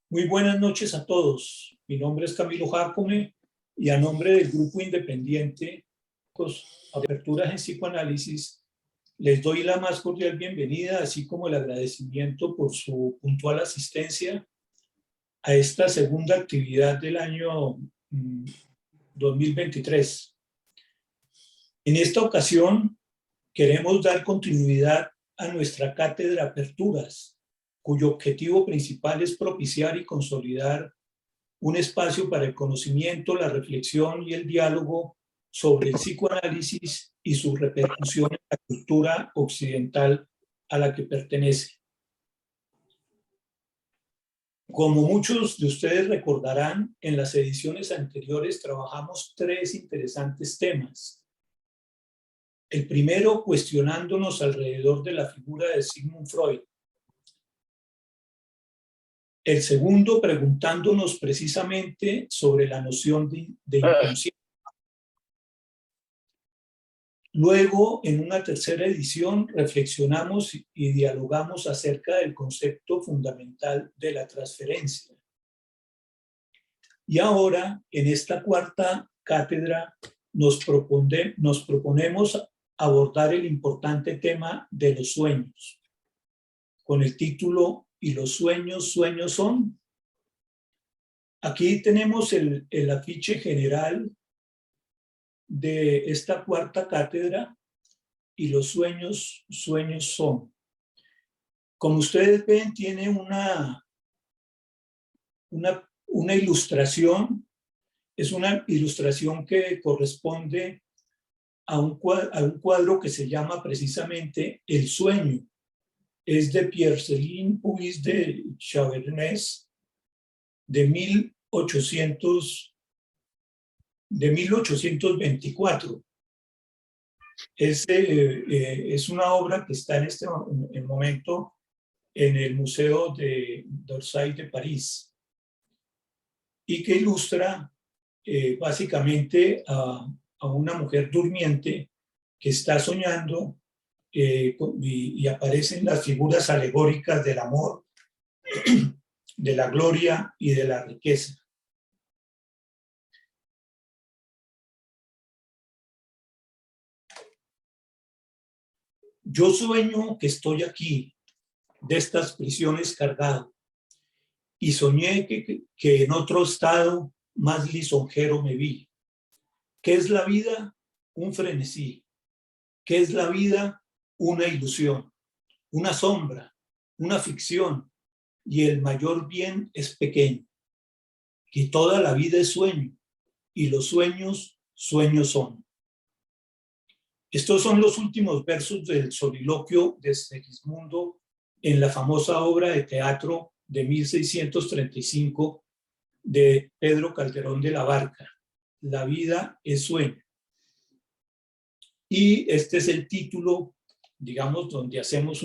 Muy buenas noches a todos. Mi nombre es Camilo Jácome y a nombre del Grupo Independiente Aperturas en Psicoanálisis les doy la más cordial bienvenida, así como el agradecimiento por su puntual asistencia a esta segunda actividad del año 2023. En esta ocasión queremos dar continuidad a nuestra cátedra Aperturas, cuyo objetivo principal es propiciar y consolidar un espacio para el conocimiento, la reflexión y el diálogo sobre el psicoanálisis y su repercusión en la cultura occidental a la que pertenece. Como muchos de ustedes recordarán, en las ediciones anteriores trabajamos tres interesantes temas. El primero, cuestionándonos alrededor de la figura de Sigmund Freud. El segundo, preguntándonos precisamente sobre la noción de inconsciencia. Luego, en una tercera edición, reflexionamos y dialogamos acerca del concepto fundamental de la transferencia. Y ahora, en esta cuarta cátedra, nos proponemos abordar el importante tema de los sueños, con el título ¿Y los sueños, sueños son? Aquí tenemos el afiche general de esta cuarta cátedra, y los sueños, sueños son. Como ustedes ven, tiene una ilustración, es una ilustración que corresponde a un cuadro que se llama precisamente El sueño. Es de Pierre-Céline Puvis de Chavernès de 1824. Es una obra que está en este momento en el Museo d'Orsay de París y que ilustra básicamente a una mujer durmiente que está soñando y aparecen las figuras alegóricas del amor, de la gloria y de la riqueza. Yo sueño que estoy aquí, de estas prisiones cargado, y soñé que en otro estado más lisonjero me vi. ¿Qué es la vida? Un frenesí. ¿Qué es la vida? Una ilusión, una sombra, una ficción, y el mayor bien es pequeño. Que toda la vida es sueño, y los sueños, sueños son. Estos son los últimos versos del soliloquio de Segismundo en la famosa obra de teatro de 1635 de Pedro Calderón de la Barca, La vida es sueño. Y este es el título, digamos, donde hacemos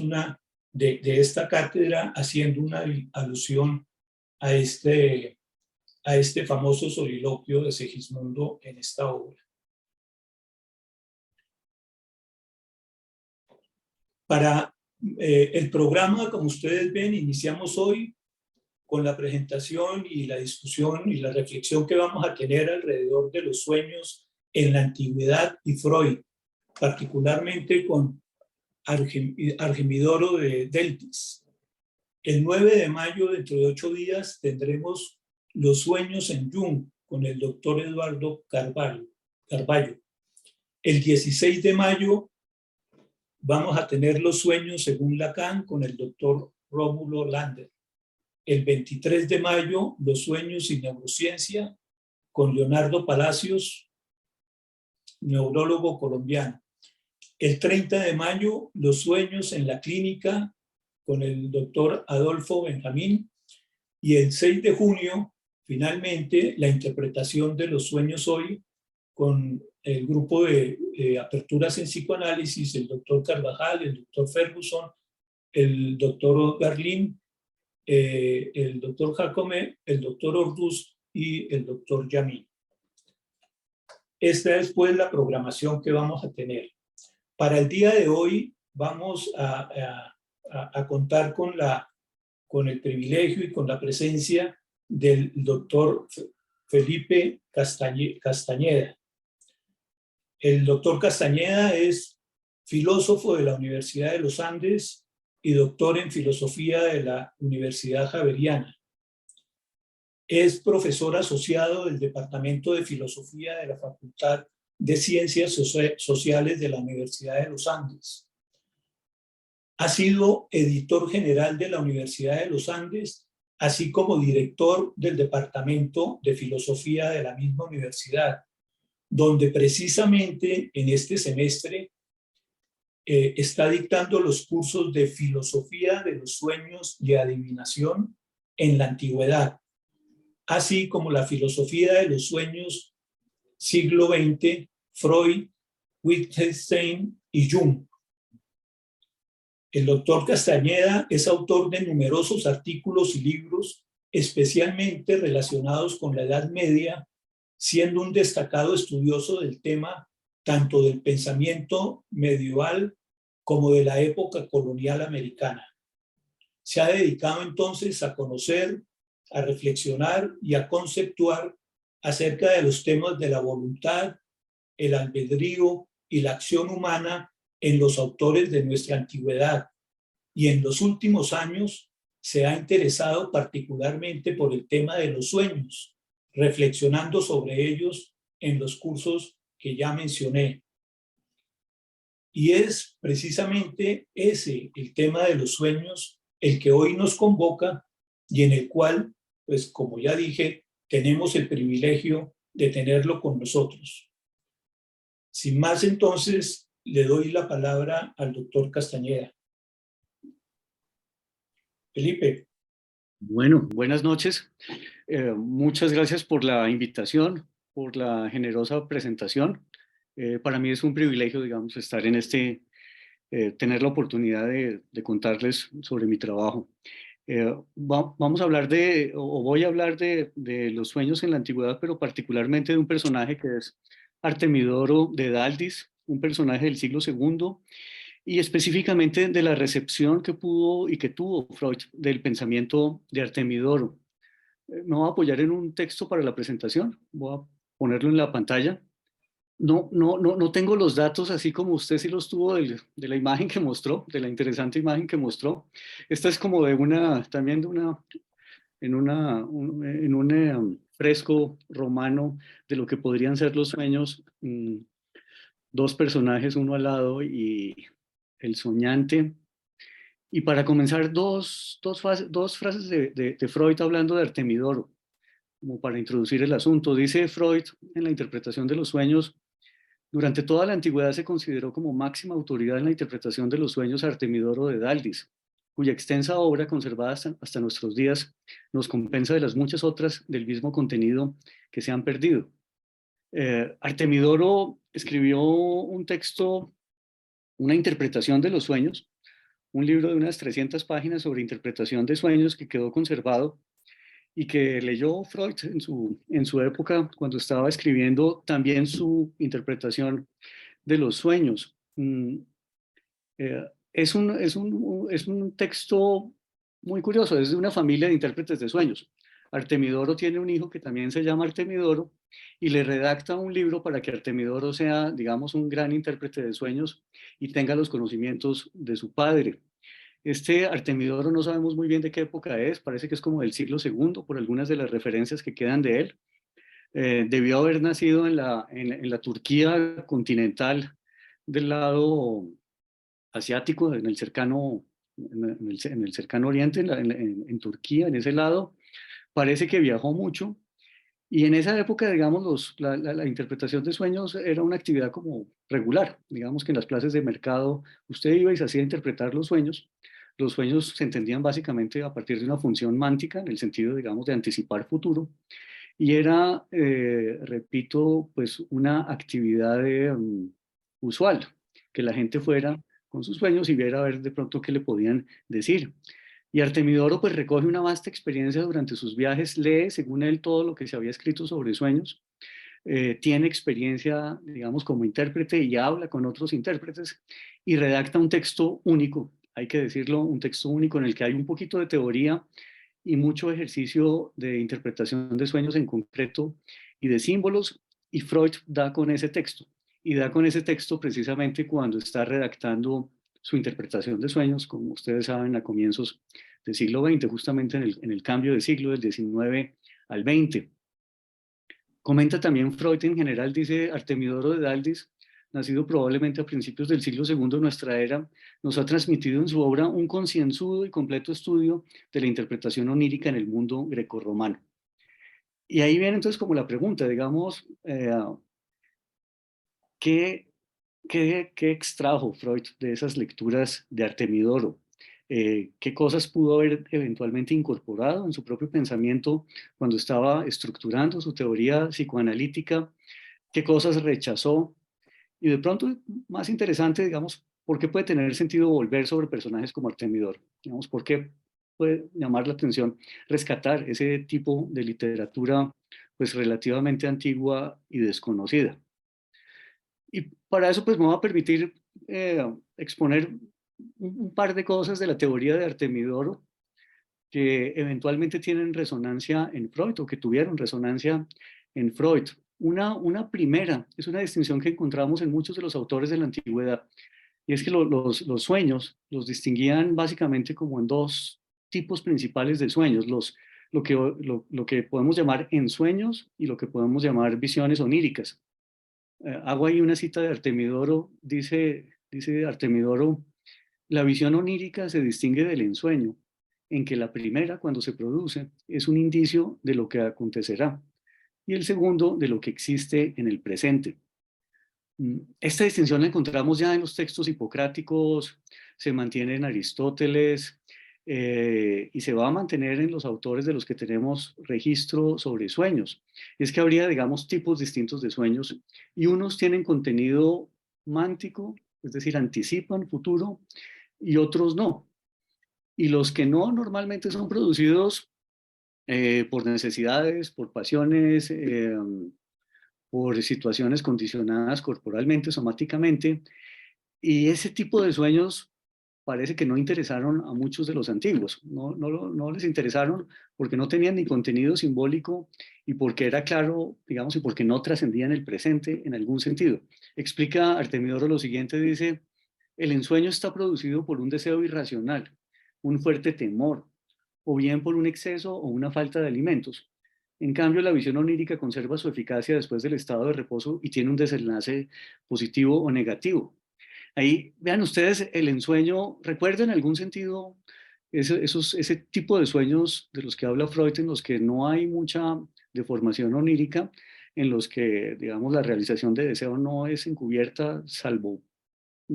de esta cátedra, haciendo una alusión a este famoso soliloquio de Segismundo en esta obra. Para el programa, como ustedes ven, iniciamos hoy con la presentación y la discusión y la reflexión que vamos a tener alrededor de los sueños en la antigüedad y Freud, particularmente con Argemidoro de Deltis. El 9 de mayo, dentro de 8 días, tendremos los sueños en Jung con el doctor Eduardo Carballo. El 16 de mayo vamos a tener los sueños según Lacan con el doctor Rómulo Lander. El 23 de mayo, los sueños y neurociencia con Leonardo Palacios, neurólogo colombiano. El 30 de mayo, los sueños en la clínica con el doctor Adolfo Benjamín. Y el 6 de junio, finalmente, la interpretación de los sueños hoy con el grupo de aperturas en psicoanálisis, el doctor Carvajal, el doctor Ferguson, el doctor Garlin, el doctor Jácome, el doctor Orduz y el doctor Yamí. Esta es pues la programación que vamos a tener. Para el día de hoy vamos a contar con con el privilegio y con la presencia del doctor Felipe Castañeda. El doctor Castañeda es filósofo de la Universidad de los Andes y doctor en filosofía de la Universidad Javeriana. Es profesor asociado del Departamento de Filosofía de la Facultad de Ciencias Sociales de la Universidad de los Andes. Ha sido editor general de la Universidad de los Andes, así como director del Departamento de Filosofía de la misma universidad, donde precisamente en este semestre está dictando los cursos de Filosofía de los Sueños y Adivinación en la Antigüedad, así como la Filosofía de los Sueños siglo XX, Freud, Wittgenstein y Jung. El doctor Castañeda es autor de numerosos artículos y libros, especialmente relacionados con la Edad Media, siendo un destacado estudioso del tema tanto del pensamiento medieval como de la época colonial americana. Se ha dedicado entonces a conocer, a reflexionar y a conceptuar acerca de los temas de la voluntad, el albedrío y la acción humana en los autores de nuestra antigüedad, y en los últimos años se ha interesado particularmente por el tema de los sueños, reflexionando sobre ellos en los cursos que ya mencioné. Y es precisamente ese, el tema de los sueños, el que hoy nos convoca y en el cual, pues como ya dije, tenemos el privilegio de tenerlo con nosotros. Sin más, entonces, le doy la palabra al doctor Castañeda. Felipe. Bueno, buenas noches. Muchas gracias por la invitación, por la generosa presentación. Para mí es un privilegio, digamos, estar en tener la oportunidad de contarles sobre mi trabajo. Vamos a hablar voy a hablar de los sueños en la antigüedad, pero particularmente de un personaje que es Artemidoro de Daldis, un personaje del siglo II, y específicamente de la recepción que pudo y que tuvo Freud del pensamiento de Artemidoro. Me voy a apoyar en un texto para la presentación, voy a ponerlo en la pantalla. No tengo los datos así como usted sí los tuvo de la imagen que mostró, de la interesante imagen que mostró. Esta es como también en un fresco romano de lo que podrían ser los sueños. Dos personajes, uno al lado y el soñante. Y para comenzar, dos frases de Freud hablando de Artemidoro, como para introducir el asunto. Dice Freud en la interpretación de los sueños: durante toda la antigüedad se consideró como máxima autoridad en la interpretación de los sueños a Artemidoro de Daldis, cuya extensa obra, conservada hasta nuestros días, nos compensa de las muchas otras del mismo contenido que se han perdido. Artemidoro escribió un texto, una interpretación de los sueños, un libro de unas 300 páginas sobre interpretación de sueños que quedó conservado y que leyó Freud en su época cuando estaba escribiendo también su interpretación de los sueños. Es un texto muy curioso, es de una familia de intérpretes de sueños. Artemidoro tiene un hijo que también se llama Artemidoro y le redacta un libro para que Artemidoro sea, digamos, un gran intérprete de sueños y tenga los conocimientos de su padre. Este Artemidoro no sabemos muy bien de qué época es, parece que es como del siglo II por algunas de las referencias que quedan de él. Debió haber nacido en la Turquía continental del lado asiático, en el cercano oriente, en Turquía, en ese lado. Parece que viajó mucho y en esa época, digamos, la interpretación de sueños era una actividad como regular. Digamos que en las plazas de mercado usted iba y se hacía interpretar los sueños. Los sueños se entendían básicamente a partir de una función mántica, en el sentido, digamos, de anticipar futuro. Y era, repito, pues una actividad usual, que la gente fuera con sus sueños y viera a ver de pronto qué le podían decir. Y Artemidoro pues recoge una vasta experiencia durante sus viajes, lee según él todo lo que se había escrito sobre sueños, tiene experiencia, digamos, como intérprete y habla con otros intérpretes y redacta un texto único hay que decirlo, un texto único en el que hay un poquito de teoría y mucho ejercicio de interpretación de sueños en concreto y de símbolos, y Freud da con ese texto. Y da con ese texto precisamente cuando está redactando su interpretación de sueños, como ustedes saben, a comienzos del siglo XX, justamente en el cambio de siglo del XIX al XX. Comenta también Freud en general, dice Artemidoro de Daldis, nacido probablemente a principios del siglo II de nuestra era, nos ha transmitido en su obra un concienzudo y completo estudio de la interpretación onírica en el mundo grecorromano. Y ahí viene entonces como la pregunta, digamos, ¿qué extrajo Freud de esas lecturas de Artemidoro? ¿Qué cosas pudo haber eventualmente incorporado en su propio pensamiento cuando estaba estructurando su teoría psicoanalítica? ¿Qué cosas rechazó? Y de pronto, más interesante, digamos, ¿por qué puede tener sentido volver sobre personajes como Artemidoro? Digamos, ¿por qué puede llamar la atención rescatar ese tipo de literatura pues relativamente antigua y desconocida? Y para eso pues me voy a permitir exponer un par de cosas de la teoría de Artemidoro que eventualmente tienen resonancia en Freud o que tuvieron resonancia en Freud. Una primera es una distinción que encontramos en muchos de los autores de la antigüedad, y es que los sueños los distinguían básicamente como en dos tipos principales de sueños, lo que podemos llamar ensueños y lo que podemos llamar visiones oníricas. Hago ahí una cita de Artemidoro, dice Artemidoro, la visión onírica se distingue del ensueño, en que la primera, cuando se produce, es un indicio de lo que acontecerá, y el segundo de lo que existe en el presente. Esta distinción la encontramos ya en los textos hipocráticos, se mantiene en Aristóteles, y se va a mantener en los autores de los que tenemos registro sobre sueños. Es que habría, digamos, tipos distintos de sueños, y unos tienen contenido mántico, es decir, anticipan futuro, y otros no. Y los que no normalmente son producidos por necesidades, por pasiones, por situaciones condicionadas corporalmente, somáticamente, y ese tipo de sueños parece que no interesaron a muchos de los antiguos. No les interesaron porque no tenían ni contenido simbólico y porque era claro, digamos, y porque no trascendían el presente en algún sentido. Explica Artemidoro lo siguiente, dice, el ensueño está producido por un deseo irracional, un fuerte temor, o bien por un exceso o una falta de alimentos. En cambio, la visión onírica conserva su eficacia después del estado de reposo y tiene un desenlace positivo o negativo. Ahí vean ustedes el ensueño, ¿recuerdan en algún sentido ese tipo de sueños de los que habla Freud, en los que no hay mucha deformación onírica, en los que, digamos, la realización de deseo no es encubierta, salvo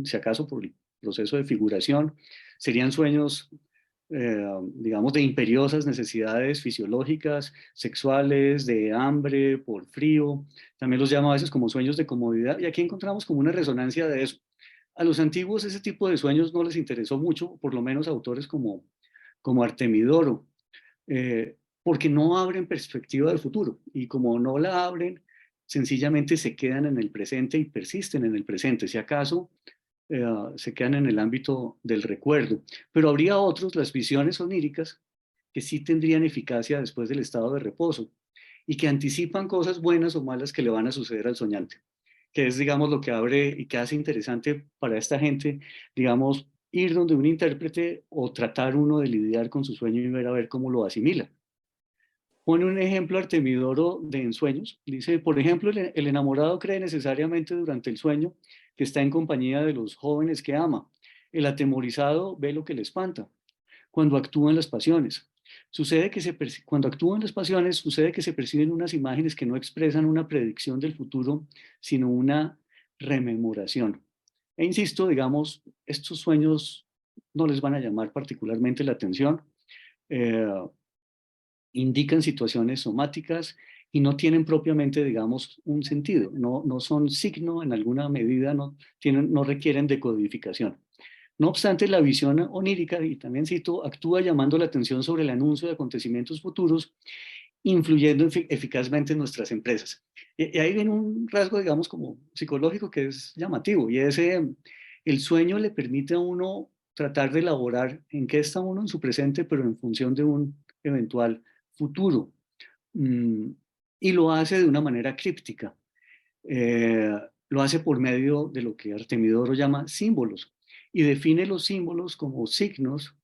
si acaso por el proceso de figuración? Serían sueños, digamos, de imperiosas necesidades fisiológicas, sexuales, de hambre, por frío. También los llama a veces como sueños de comodidad, y aquí encontramos como una resonancia de eso. A los antiguos ese tipo de sueños no les interesó mucho, por lo menos autores como Artemidoro, porque no abren perspectiva del futuro, y como no la abren, sencillamente se quedan en el presente y persisten en el presente. Si acaso se quedan en el ámbito del recuerdo. Pero habría otros, las visiones oníricas, que sí tendrían eficacia después del estado de reposo y que anticipan cosas buenas o malas que le van a suceder al soñante, que es, digamos, lo que abre y que hace interesante para esta gente, digamos, ir donde un intérprete o tratar uno de lidiar con su sueño y ver a ver cómo lo asimila. Pone un ejemplo Artemidoro de ensueños. Dice, por ejemplo, el enamorado cree necesariamente durante el sueño que está en compañía de los jóvenes que ama. El atemorizado ve lo que le espanta. Cuando actúan las pasiones. Cuando actúan las pasiones, sucede que se perciben unas imágenes que no expresan una predicción del futuro, sino una rememoración. E insisto, digamos, estos sueños no les van a llamar particularmente la atención. Eh, Indican situaciones somáticas y no tienen propiamente, digamos, un sentido, no son signo en alguna medida, no requieren decodificación. No obstante, la visión onírica, y también cito, actúa llamando la atención sobre el anuncio de acontecimientos futuros, influyendo eficazmente en nuestras empresas. Y ahí viene un rasgo, digamos, como psicológico que es llamativo, y es el sueño le permite a uno tratar de elaborar en qué está uno en su presente, pero en función de un eventual futuro. Y lo hace de una manera críptica. Lo hace por medio de lo que Artemidoro llama símbolos y define los símbolos como signos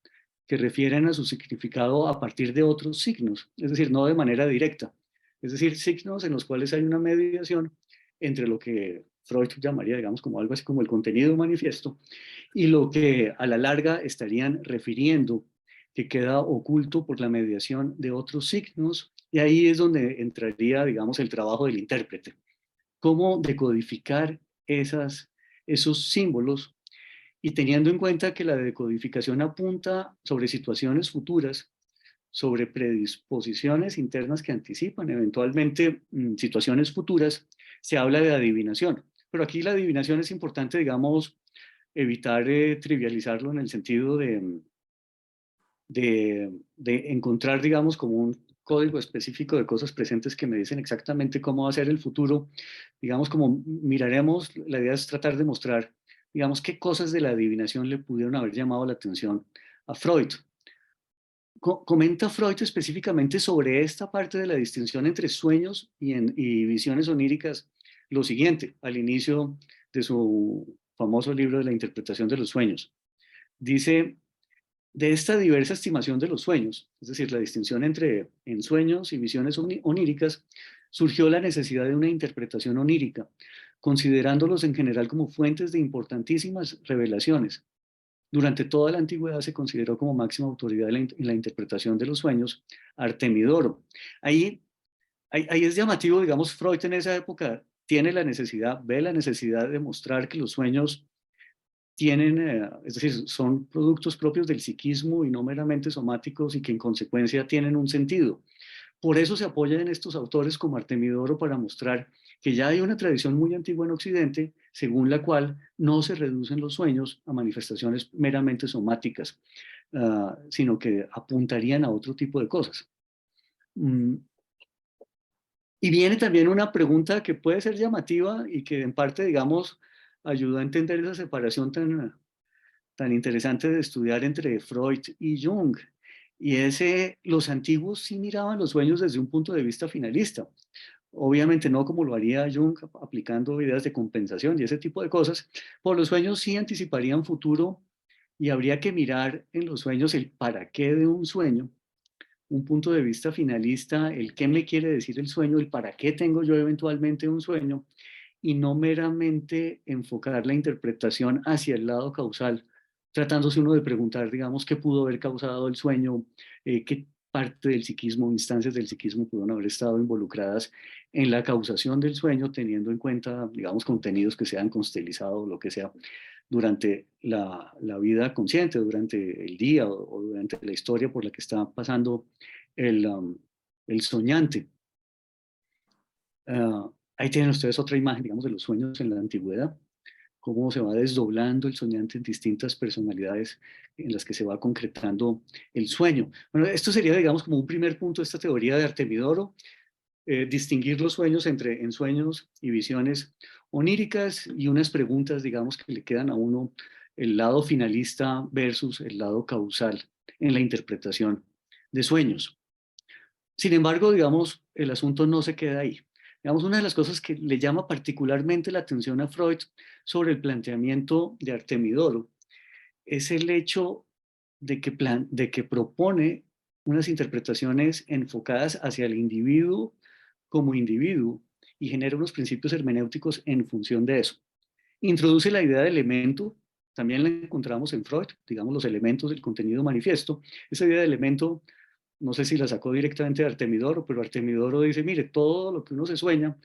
que refieren a su significado a partir de otros signos, es decir, no de manera directa, es decir, signos en los cuales hay una mediación entre lo que Freud llamaría, digamos, como algo así como el contenido manifiesto y lo que a la larga estarían refiriendo que queda oculto por la mediación de otros signos, y ahí es donde entraría, digamos, el trabajo del intérprete. Cómo decodificar esos símbolos y teniendo en cuenta que la decodificación apunta sobre situaciones futuras, sobre predisposiciones internas que anticipan eventualmente situaciones futuras, se habla de adivinación. Pero aquí la adivinación es importante, digamos, evitar trivializarlo en el sentido de encontrar, digamos, como un código específico de cosas presentes que me dicen exactamente cómo va a ser el futuro. Digamos, como miraremos, la idea es tratar de mostrar, digamos, qué cosas de la adivinación le pudieron haber llamado la atención a Freud. Comenta Freud específicamente sobre esta parte de la distinción entre sueños y visiones oníricas lo siguiente, al inicio de su famoso libro de la interpretación de los sueños. Dice: de esta diversa estimación de los sueños, es decir, la distinción entre ensueños y visiones oníricas, surgió la necesidad de una interpretación onírica, considerándolos en general como fuentes de importantísimas revelaciones. Durante toda la antigüedad se consideró como máxima autoridad en la interpretación de los sueños Artemidoro. Ahí es llamativo, digamos, Freud en esa época tiene la necesidad, ve la necesidad de mostrar que los sueños tienen, es decir, son productos propios del psiquismo y no meramente somáticos y que en consecuencia tienen un sentido. Por eso se apoya en estos autores como Artemidoro para mostrar que ya hay una tradición muy antigua en Occidente, según la cual no se reducen los sueños a manifestaciones meramente somáticas, sino que apuntarían a otro tipo de cosas. Y viene también una pregunta que puede ser llamativa y que en parte, digamos, ayuda a entender esa separación tan interesante de estudiar entre Freud y Jung. Y los antiguos sí miraban los sueños desde un punto de vista finalista. Obviamente no como lo haría Jung aplicando ideas de compensación y ese tipo de cosas. Por los sueños sí anticiparían futuro y habría que mirar en los sueños el para qué de un sueño, un punto de vista finalista, el qué me quiere decir el sueño, el para qué tengo yo eventualmente un sueño, y no meramente enfocar la interpretación hacia el lado causal, tratándose uno de preguntar, digamos, qué pudo haber causado el sueño, qué parte del psiquismo, instancias del psiquismo pudieron haber estado involucradas en la causación del sueño, teniendo en cuenta, digamos, contenidos que se han constelarizado o lo que sea durante la vida consciente, durante el día o durante la historia por la que está pasando el soñante. Ahí tienen ustedes otra imagen, digamos, de los sueños en la antigüedad, cómo se va desdoblando el soñante en distintas personalidades en las que se va concretando el sueño. Bueno, esto sería, digamos, como un primer punto de esta teoría de Artemidoro, distinguir los sueños entre ensueños y visiones oníricas y unas preguntas, digamos, que le quedan a uno, el lado finalista versus el lado causal en la interpretación de sueños. Sin embargo, digamos, el asunto no se queda ahí. Digamos, una de las cosas que le llama particularmente la atención a Freud sobre el planteamiento de Artemidoro es el hecho de que propone unas interpretaciones enfocadas hacia el individuo como individuo y genera unos principios hermenéuticos en función de eso. Introduce la idea de elemento, también la encontramos en Freud, digamos los elementos del contenido manifiesto. Esa idea de elemento, no sé si la sacó directamente de Artemidoro, pero Artemidoro dice, mire, todo lo que uno se sueña,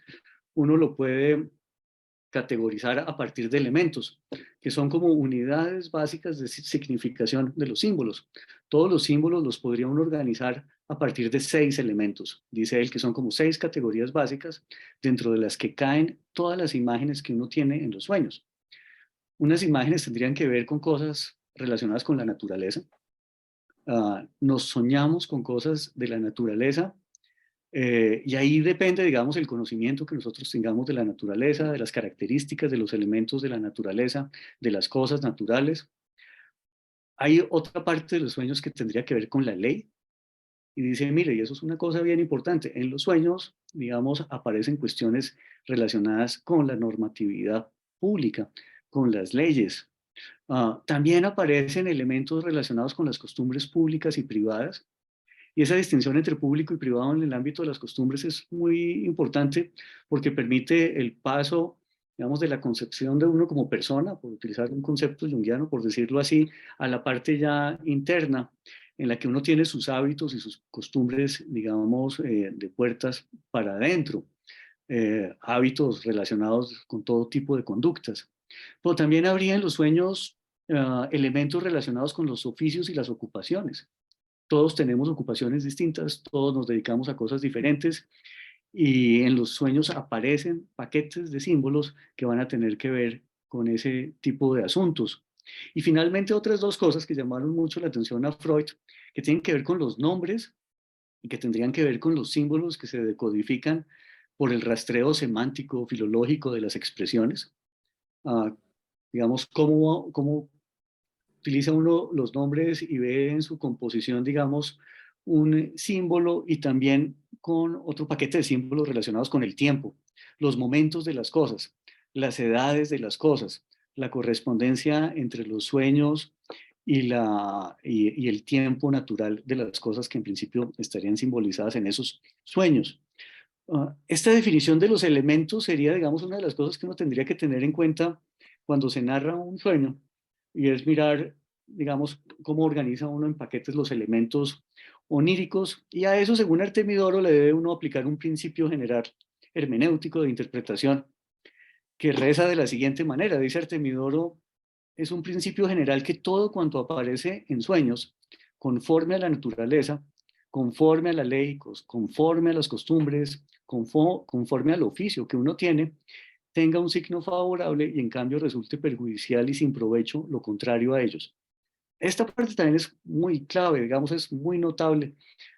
uno lo puede categorizar a partir de elementos, que son como unidades básicas de significación de los símbolos. Todos los símbolos los podría uno organizar a partir de 6 elementos. Dice él que son como 6 categorías básicas dentro de las que caen todas las imágenes que uno tiene en los sueños. Unas imágenes tendrían que ver con cosas relacionadas con la naturaleza. Nos soñamos con cosas de la naturaleza. Y ahí depende, digamos, el conocimiento que nosotros tengamos de la naturaleza, de las características de los elementos de la naturaleza, de las cosas naturales. Hay otra parte de los sueños que tendría que ver con la ley, y dice, mire, y eso es una cosa bien importante, en los sueños, digamos, aparecen cuestiones relacionadas con la normatividad pública, con las leyes. También aparecen elementos relacionados con las costumbres públicas y privadas, y esa distinción entre público y privado en el ámbito de las costumbres es muy importante porque permite el paso, digamos, de la concepción de uno como persona, por utilizar un concepto junguiano, por decirlo así, a la parte ya interna, en la que uno tiene sus hábitos y sus costumbres, digamos, de puertas para adentro, hábitos relacionados con todo tipo de conductas. Pero también habría en los sueños elementos relacionados con los oficios y las ocupaciones. Todos tenemos ocupaciones distintas, todos nos dedicamos a cosas diferentes y en los sueños aparecen paquetes de símbolos que van a tener que ver con ese tipo de asuntos. Y finalmente otras dos cosas que llamaron mucho la atención a Freud, que tienen que ver con los nombres y que tendrían que ver con los símbolos que se decodifican por el rastreo semántico, filológico de las expresiones. Uh, digamos, cómo utiliza uno los nombres y ve en su composición, digamos, un símbolo y también con otro paquete de símbolos relacionados con el tiempo, los momentos de las cosas, las edades de las cosas, la correspondencia entre los sueños y el tiempo natural de las cosas que en principio estarían simbolizadas en esos sueños. Esta definición de los elementos sería, digamos, una de las cosas que uno tendría que tener en cuenta cuando se narra un sueño, y es mirar, digamos, cómo organiza uno en paquetes los elementos oníricos, y a eso, según Artemidoro, le debe uno aplicar un principio general hermenéutico de interpretación, que reza de la siguiente manera. Dice Artemidoro, es un principio general que todo cuanto aparece en sueños, conforme a la naturaleza, conforme a la ley, conforme a las costumbres, conforme al oficio que uno tiene, tenga un signo favorable y en cambio resulte perjudicial y sin provecho lo contrario a ellos. Esta parte también es muy clave, digamos, es muy notable,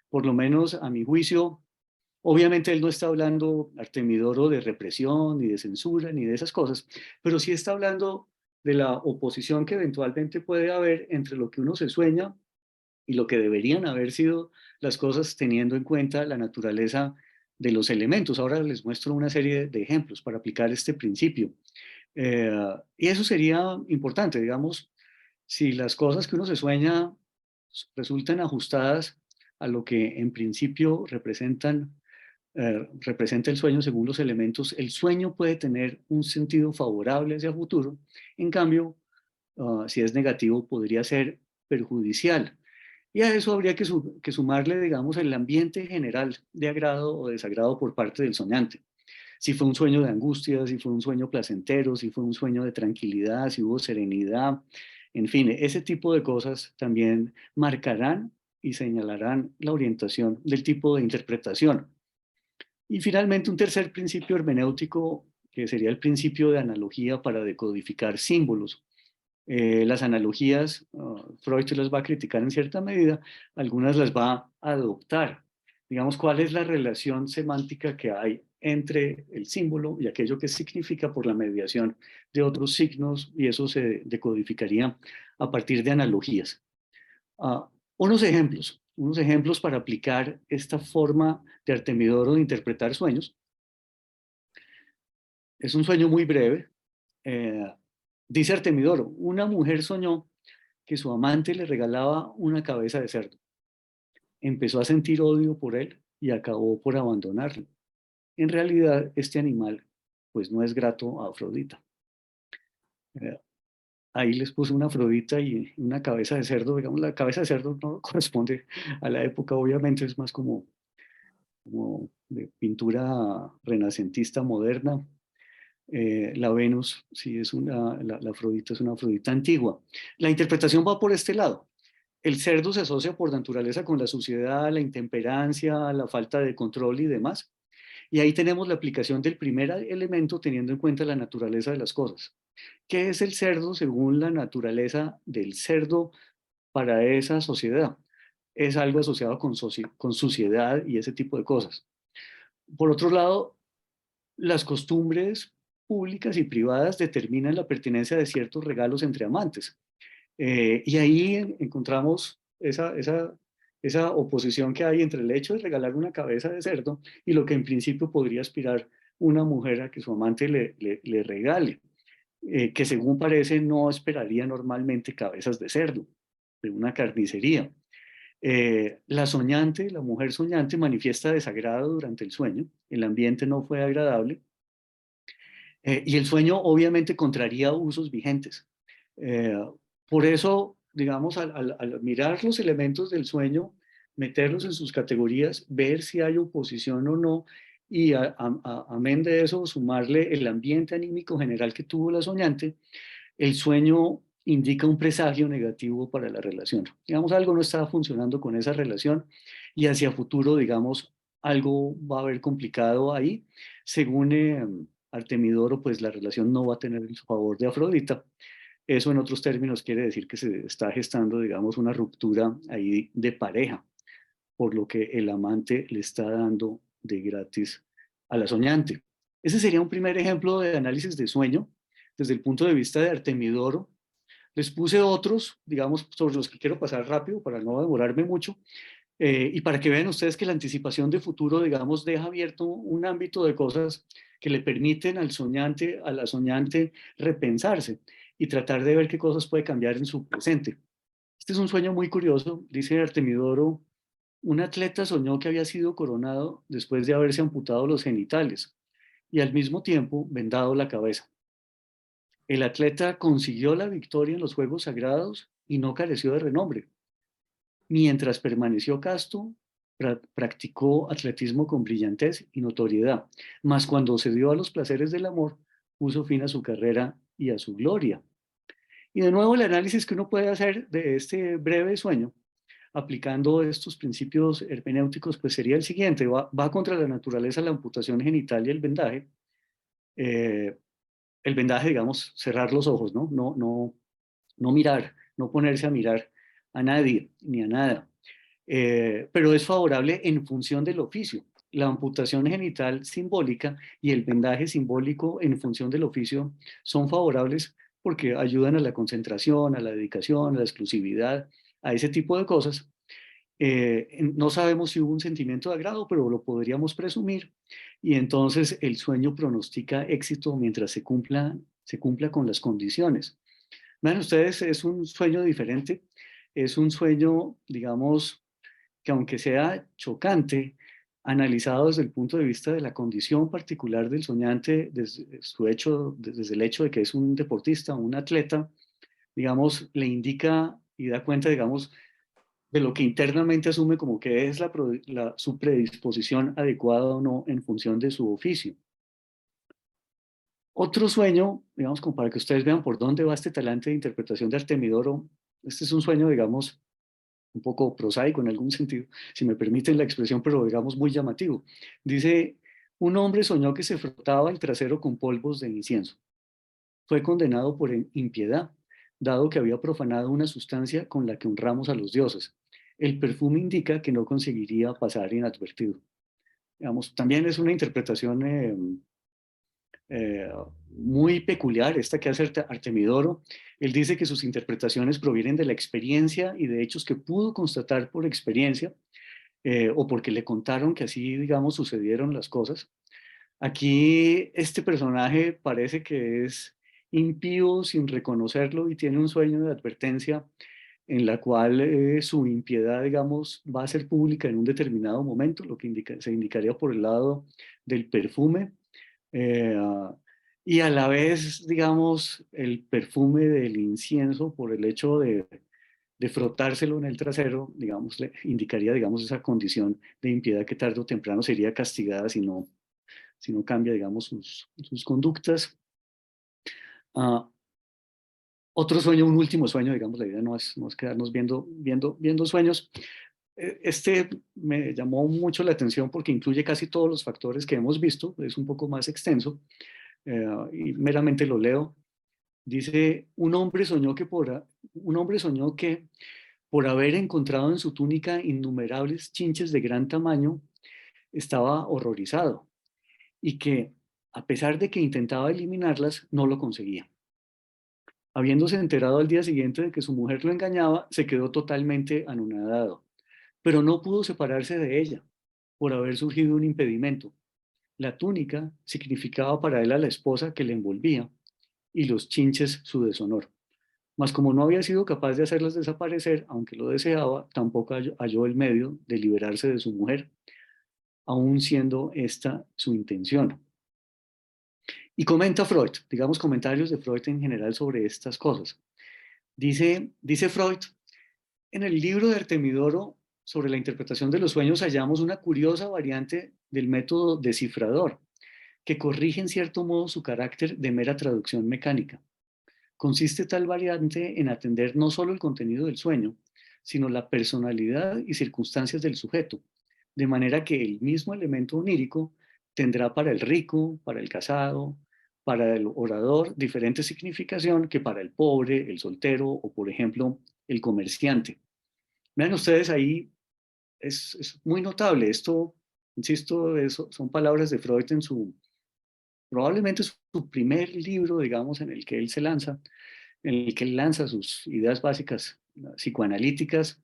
por lo menos a mi juicio. Obviamente él no está hablando, Artemidoro, de represión, ni de censura, ni de esas cosas, pero sí está hablando de la oposición que eventualmente puede haber entre lo que uno se sueña y lo que deberían haber sido las cosas teniendo en cuenta la naturaleza de los elementos. Ahora les muestro una serie de ejemplos para aplicar este principio. Y eso sería importante, digamos, si las cosas que uno se sueña resultan ajustadas a lo que en principio representa el sueño según los elementos, el sueño puede tener un sentido favorable hacia el futuro. En cambio, si es negativo, podría ser perjudicial. Y a eso habría que sumarle, digamos, el ambiente general de agrado o desagrado por parte del soñante. Si fue un sueño de angustia, si fue un sueño placentero, si fue un sueño de tranquilidad, si hubo serenidad, en fin, ese tipo de cosas también marcarán y señalarán la orientación del tipo de interpretación. Y finalmente, un tercer principio hermenéutico, que sería el principio de analogía para decodificar símbolos. Las analogías, Freud las va a criticar en cierta medida, algunas las va a adoptar. Digamos, ¿cuál es la relación semántica que hay entre el símbolo y aquello que significa por la mediación de otros signos? Y eso se decodificaría a partir de analogías. Uh, unos ejemplos para aplicar esta forma de Artemidoro de interpretar sueños. Es un sueño muy breve. Dice Artemidoro, una mujer soñó que su amante le regalaba una cabeza de cerdo. Empezó a sentir odio por él y acabó por abandonarlo. En realidad, este animal pues no es grato a Afrodita. Ahí les puse una Afrodita y una cabeza de cerdo. Digamos, la cabeza de cerdo no corresponde a la época, obviamente es más como de pintura renacentista moderna. La Venus, sí, la Afrodita es una Afrodita antigua. La interpretación va por este lado. El cerdo se asocia por naturaleza con la suciedad, la intemperancia, la falta de control y demás. Y ahí tenemos la aplicación del primer elemento teniendo en cuenta la naturaleza de las cosas. ¿Qué es el cerdo según la naturaleza del cerdo para esa sociedad? Es algo asociado con suciedad y ese tipo de cosas. Por otro lado, las costumbres públicas y privadas determinan la pertinencia de ciertos regalos entre amantes. Y ahí encontramos esa oposición que hay entre el hecho de regalar una cabeza de cerdo y lo que en principio podría aspirar una mujer a que su amante le regale, que según parece no esperaría normalmente cabezas de cerdo, de una carnicería. La soñante, la mujer soñante, manifiesta desagrado durante el sueño, el ambiente no fue agradable, y el sueño obviamente contraría usos vigentes. Eh, por eso, digamos, al mirar los elementos del sueño, meterlos en sus categorías, ver si hay oposición o no, y amén de eso, sumarle el ambiente anímico general que tuvo la soñante, el sueño indica un presagio negativo para la relación. Digamos, algo no estaba funcionando con esa relación y hacia futuro, digamos, algo va a haber complicado ahí. Según Artemidoro, pues la relación no va a tener el favor de Afrodita. Eso en otros términos quiere decir que se está gestando, digamos, una ruptura ahí de pareja, por lo que el amante le está dando de gratis a la soñante. Ese sería un primer ejemplo de análisis de sueño desde el punto de vista de Artemidoro. Les puse otros, digamos, sobre los que quiero pasar rápido para no demorarme mucho, y para que vean ustedes que la anticipación de futuro, digamos, deja abierto un ámbito de cosas que le permiten al soñante, a la soñante, repensarse y tratar de ver qué cosas puede cambiar en su presente. Este es un sueño muy curioso, dice Artemidoro. Un atleta soñó que había sido coronado después de haberse amputado los genitales y al mismo tiempo vendado la cabeza. El atleta consiguió la victoria en los Juegos Sagrados y no careció de renombre. Mientras permaneció casto, practicó atletismo con brillantez y notoriedad, mas cuando se dio a los placeres del amor, puso fin a su carrera y a su gloria. Y de nuevo el análisis que uno puede hacer de este breve sueño, aplicando estos principios hermenéuticos, pues sería el siguiente: va contra la naturaleza la amputación genital y el vendaje. Eh, el vendaje, digamos, cerrar los ojos, ¿no? No mirar, no ponerse a mirar a nadie ni a nada. Pero es favorable en función del oficio. La amputación genital simbólica y el vendaje simbólico en función del oficio son favorables porque ayudan a la concentración, a la dedicación, a la exclusividad, a ese tipo de cosas. No sabemos si hubo un sentimiento de agrado, pero lo podríamos presumir. Y entonces el sueño pronostica éxito mientras se cumpla con las condiciones. Vean ustedes, es un sueño diferente, es un sueño, digamos, que aunque sea chocante, analizado desde el punto de vista de la condición particular del soñante, desde el hecho de que es un deportista, un atleta, digamos, le indica y da cuenta, digamos, de lo que internamente asume como que es su predisposición adecuada o no en función de su oficio. Otro sueño, digamos, como para que ustedes vean por dónde va este talante de interpretación de Artemidoro. Este es un sueño, digamos, un poco prosaico en algún sentido, si me permiten la expresión, pero digamos muy llamativo. Dice: un hombre soñó que se frotaba el trasero con polvos de incienso. Fue condenado por impiedad, dado que había profanado una sustancia con la que honramos a los dioses. El perfume indica que no conseguiría pasar inadvertido. Digamos, también es una interpretación eh, muy peculiar esta que hace Artemidoro. Él dice que sus interpretaciones provienen de la experiencia y de hechos que pudo constatar por experiencia, o porque le contaron que así, digamos, sucedieron las cosas. Aquí este personaje parece que es impío sin reconocerlo y tiene un sueño de advertencia en la cual su impiedad, digamos, va a ser pública en un determinado momento, lo que se indicaría por el lado del perfume. eh, y a la vez, digamos, el perfume del incienso por el hecho de frotárselo en el trasero, digamos, le indicaría, digamos, esa condición de impiedad que tarde o temprano sería castigada si no cambia, digamos, sus conductas. Uh, Otro sueño, un último sueño, digamos, la idea no es quedarnos viendo sueños. Este me llamó mucho la atención porque incluye casi todos los factores que hemos visto, es un poco más extenso, y meramente lo leo. Dice: un hombre soñó que por haber encontrado en su túnica innumerables chinches de gran tamaño, estaba horrorizado y que, a pesar de que intentaba eliminarlas, no lo conseguía. Habiéndose enterado al día siguiente de que su mujer lo engañaba, se quedó totalmente anonadado, pero no pudo separarse de ella por haber surgido un impedimento. La túnica significaba para él a la esposa que le envolvía y los chinches su deshonor. Mas como no había sido capaz de hacerlas desaparecer, aunque lo deseaba, tampoco halló el medio de liberarse de su mujer, aun siendo esta su intención. Y comenta Freud, digamos comentarios de Freud en general sobre estas cosas. Dice Freud, en el libro de Artemidoro sobre la interpretación de los sueños hallamos una curiosa variante del método descifrador, que corrige en cierto modo su carácter de mera traducción mecánica. Consiste tal variante en atender no solo el contenido del sueño, sino la personalidad y circunstancias del sujeto, de manera que el mismo elemento onírico tendrá para el rico, para el casado, para el orador, diferente significación que para el pobre, el soltero o, por ejemplo, el comerciante. Vean ustedes ahí, es muy notable. Esto, insisto, son palabras de Freud en probablemente su primer libro, digamos, en el que él se lanza, en el que él lanza sus ideas básicas psicoanalíticas.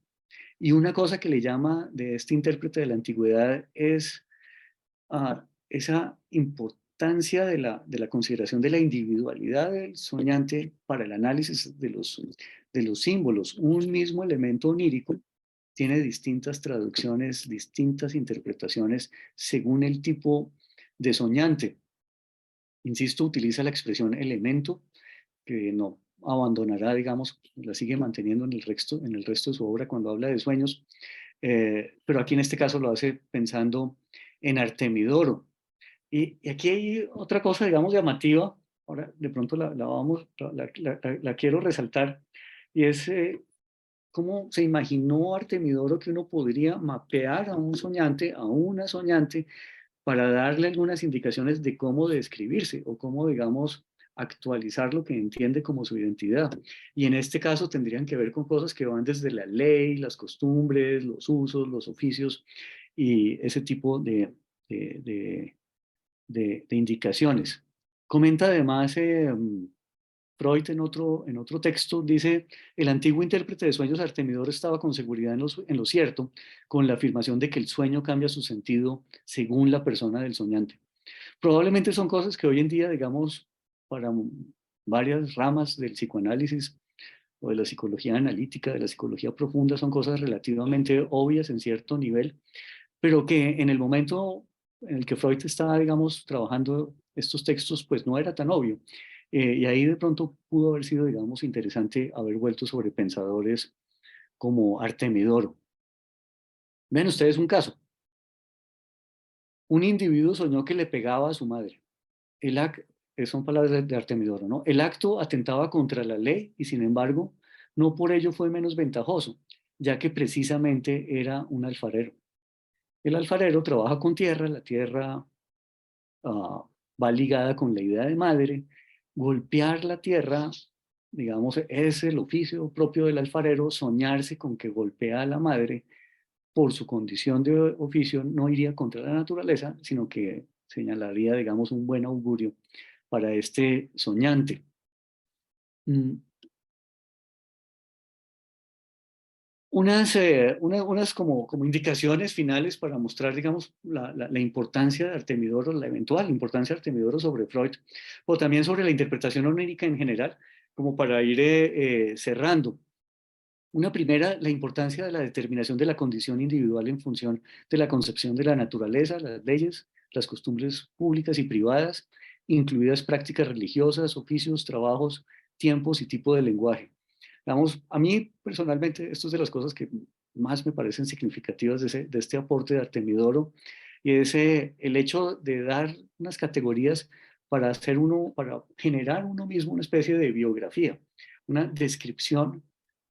Y una cosa que le llama de este intérprete de la antigüedad es esa importancia de la consideración de la individualidad del soñante para el análisis de los símbolos. Un mismo elemento onírico tiene distintas traducciones, distintas interpretaciones según el tipo de soñante. Insisto, utiliza la expresión elemento, que no abandonará, digamos, la sigue manteniendo en el resto de su obra cuando habla de sueños, pero aquí en este caso lo hace pensando en Artemidoro. Y aquí hay otra cosa, digamos, llamativa, ahora de pronto la quiero resaltar, y es cómo se imaginó Artemidoro que uno podría mapear a un soñante, a una soñante, para darle algunas indicaciones de cómo describirse o cómo, digamos, actualizar lo que entiende como su identidad. Y en este caso tendrían que ver con cosas que van desde la ley, las costumbres, los usos, los oficios y ese tipo de, de indicaciones. Comenta además Freud en otro texto, dice, el antiguo intérprete de sueños Artemidoro estaba con seguridad en lo cierto, con la afirmación de que el sueño cambia su sentido según la persona del soñante. Probablemente son cosas que hoy en día, digamos, para varias ramas del psicoanálisis o de la psicología analítica, de la psicología profunda, son cosas relativamente obvias en cierto nivel, pero que en el momento en el que Freud estaba, digamos, trabajando estos textos, pues no era tan obvio. Y ahí de pronto pudo haber sido, digamos, interesante haber vuelto sobre pensadores como Artemidoro. Ven ustedes un caso. Un individuo soñó que le pegaba a su madre. Son palabras de Artemidoro, ¿no? El acto atentaba contra la ley y, sin embargo, no por ello fue menos ventajoso, ya que precisamente era un alfarero. El alfarero trabaja con tierra, la tierra va ligada con la idea de madre. Golpear la tierra, digamos, es el oficio propio del alfarero. Soñarse con que golpea a la madre por su condición de oficio no iría contra la naturaleza, sino que señalaría, digamos, un buen augurio para este soñante. Unas como indicaciones finales para mostrar, digamos, la importancia de Artemidoro, la eventual importancia de Artemidoro sobre Freud, o también sobre la interpretación onírica en general, como para ir cerrando. Una primera, la importancia de la determinación de la condición individual en función de la concepción de la naturaleza, las leyes, las costumbres públicas y privadas, incluidas prácticas religiosas, oficios, trabajos, tiempos y tipo de lenguaje. Vamos, a mí personalmente, esto es de las cosas que más me parecen significativas de este aporte de Artemidoro, y es el hecho de dar unas categorías para generar uno mismo una especie de biografía, una descripción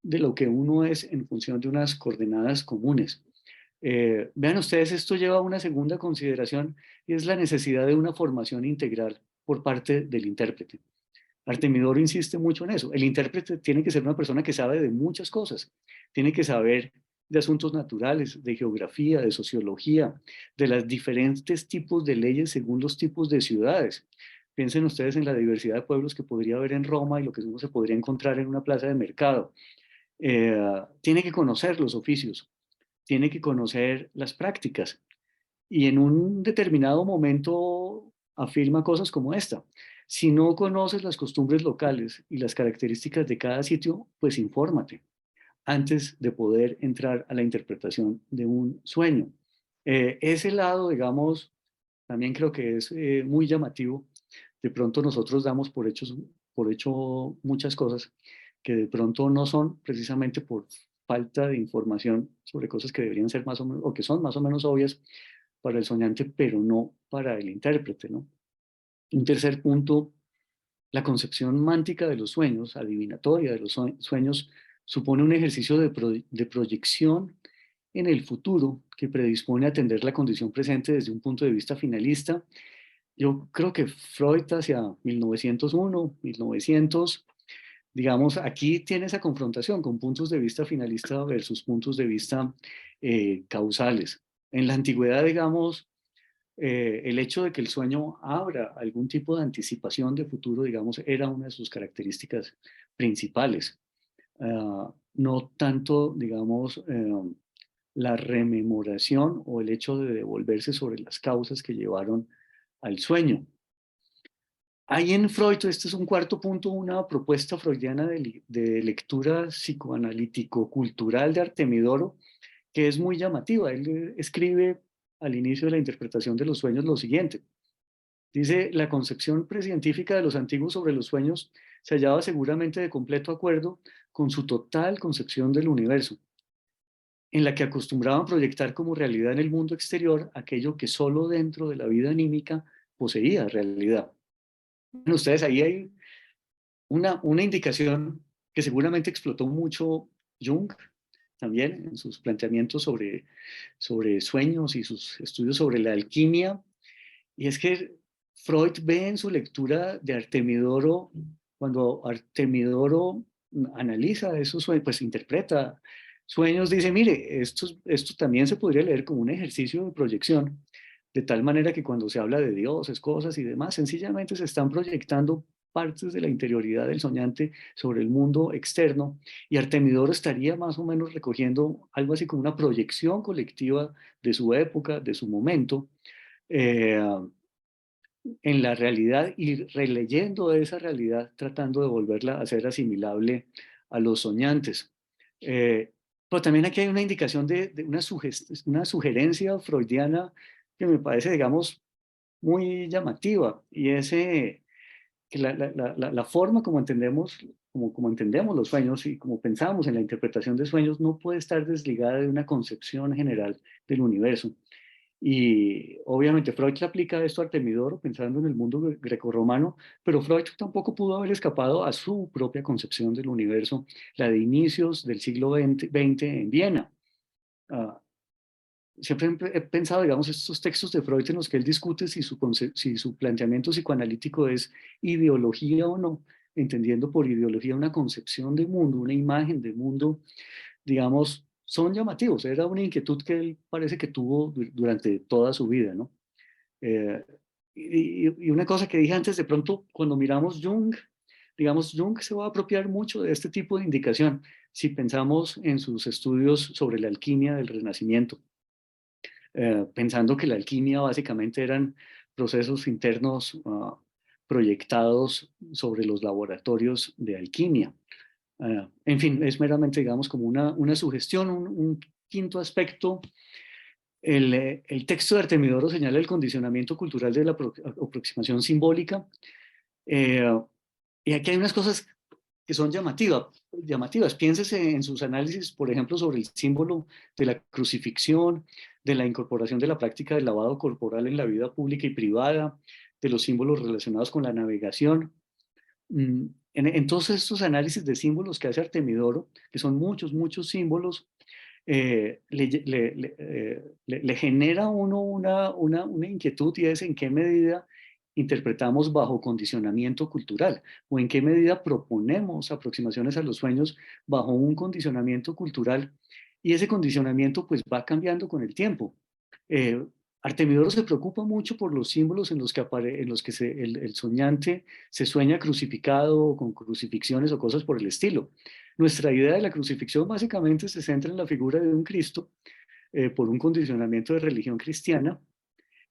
de lo que uno es en función de unas coordenadas comunes. Vean ustedes, esto lleva a una segunda consideración y es la necesidad de una formación integral por parte del intérprete. Artemidoro insiste mucho en eso. El intérprete tiene que ser una persona que sabe de muchas cosas. Tiene que saber de asuntos naturales, de geografía, de sociología, de los diferentes tipos de leyes según los tipos de ciudades. Piensen ustedes en la diversidad de pueblos que podría haber en Roma y lo que uno se podría encontrar en una plaza de mercado. Tiene que conocer los oficios, tiene que conocer las prácticas y en un determinado momento afirma cosas como esta. Si no conoces las costumbres locales y las características de cada sitio, pues infórmate antes de poder entrar a la interpretación de un sueño. Ese lado, digamos, también creo que es muy llamativo. De pronto nosotros damos por hecho muchas cosas que de pronto no son precisamente por falta de información sobre cosas que deberían ser más o menos, o que son más o menos obvias para el soñante, pero no para el intérprete, ¿no? Un tercer punto, la concepción mántica de los sueños, adivinatoria de los sueños, supone un ejercicio de proyección en el futuro que predispone a atender la condición presente desde un punto de vista finalista. Yo creo que Freud hacia 1901, 1900, digamos, aquí tiene esa confrontación con puntos de vista finalista versus puntos de vista causales. En la antigüedad, digamos, el hecho de que el sueño abra algún tipo de anticipación de futuro, digamos, era una de sus características principales. No tanto, digamos, la rememoración o el hecho de devolverse sobre las causas que llevaron al sueño. Hay en Freud, este es un cuarto punto, una propuesta freudiana de lectura psicoanalítico-cultural de Artemidoro, que es muy llamativa. Él escribe al inicio de la interpretación de los sueños lo siguiente. Dice, la concepción precientífica de los antiguos sobre los sueños se hallaba seguramente de completo acuerdo con su total concepción del universo, en la que acostumbraban proyectar como realidad en el mundo exterior aquello que solo dentro de la vida anímica poseía realidad. Bueno, ustedes, ahí hay una indicación que seguramente explotó mucho Jung también en sus planteamientos sobre sueños y sus estudios sobre la alquimia, y es que Freud ve en su lectura de Artemidoro, cuando Artemidoro analiza esos sueños, pues interpreta sueños, dice, mire, esto también se podría leer como un ejercicio de proyección, de tal manera que cuando se habla de dioses, cosas y demás, sencillamente se están proyectando partes de la interioridad del soñante sobre el mundo externo, y Artemidoro estaría más o menos recogiendo algo así como una proyección colectiva de su época, de su momento, eh, en la realidad y releyendo esa realidad, tratando de volverla a ser asimilable a los soñantes. Pero también aquí hay una indicación de una sugerencia freudiana que me parece, digamos, muy llamativa, y es que la forma como entendemos, como entendemos los sueños y como pensamos en la interpretación de sueños no puede estar desligada de una concepción general del universo. Y obviamente Freud le aplica esto a Artemidoro pensando en el mundo grecorromano, pero Freud tampoco pudo haber escapado a su propia concepción del universo, la de inicios del siglo XX en Viena. Uh, Siempre he pensado, digamos, estos textos de Freud en los que él discute si su planteamiento psicoanalítico es ideología o no, entendiendo por ideología una concepción de mundo, una imagen de mundo, digamos, son llamativos. Era una inquietud que él parece que tuvo durante toda su vida, ¿no? Eh, y una cosa que dije antes, de pronto, cuando miramos Jung, digamos, Jung se va a apropiar mucho de este tipo de indicación si pensamos en sus estudios sobre la alquimia del Renacimiento, pensando que la alquimia básicamente eran procesos internos proyectados sobre los laboratorios de alquimia. En fin, es meramente, digamos, como una sugestión, un quinto aspecto. El texto de Artemidoro señala el condicionamiento cultural de la aproximación simbólica. eh, y aquí hay unas cosas que son llamativas. Piénsese en sus análisis, por ejemplo, sobre el símbolo de la crucifixión, de la incorporación de la práctica del lavado corporal en la vida pública y privada, de los símbolos relacionados con la navegación. En todos estos análisis de símbolos que hace Artemidoro, que son muchos símbolos, le genera a uno una inquietud, y es en qué medida interpretamos bajo condicionamiento cultural o en qué medida proponemos aproximaciones a los sueños bajo un condicionamiento cultural, y ese condicionamiento pues va cambiando con el tiempo. Eh, Artemidoro se preocupa mucho por los símbolos en los que, el soñante se sueña crucificado o con crucifixiones o cosas por el estilo. Nuestra idea de la crucifixión básicamente se centra en la figura de un Cristo por un condicionamiento de religión cristiana,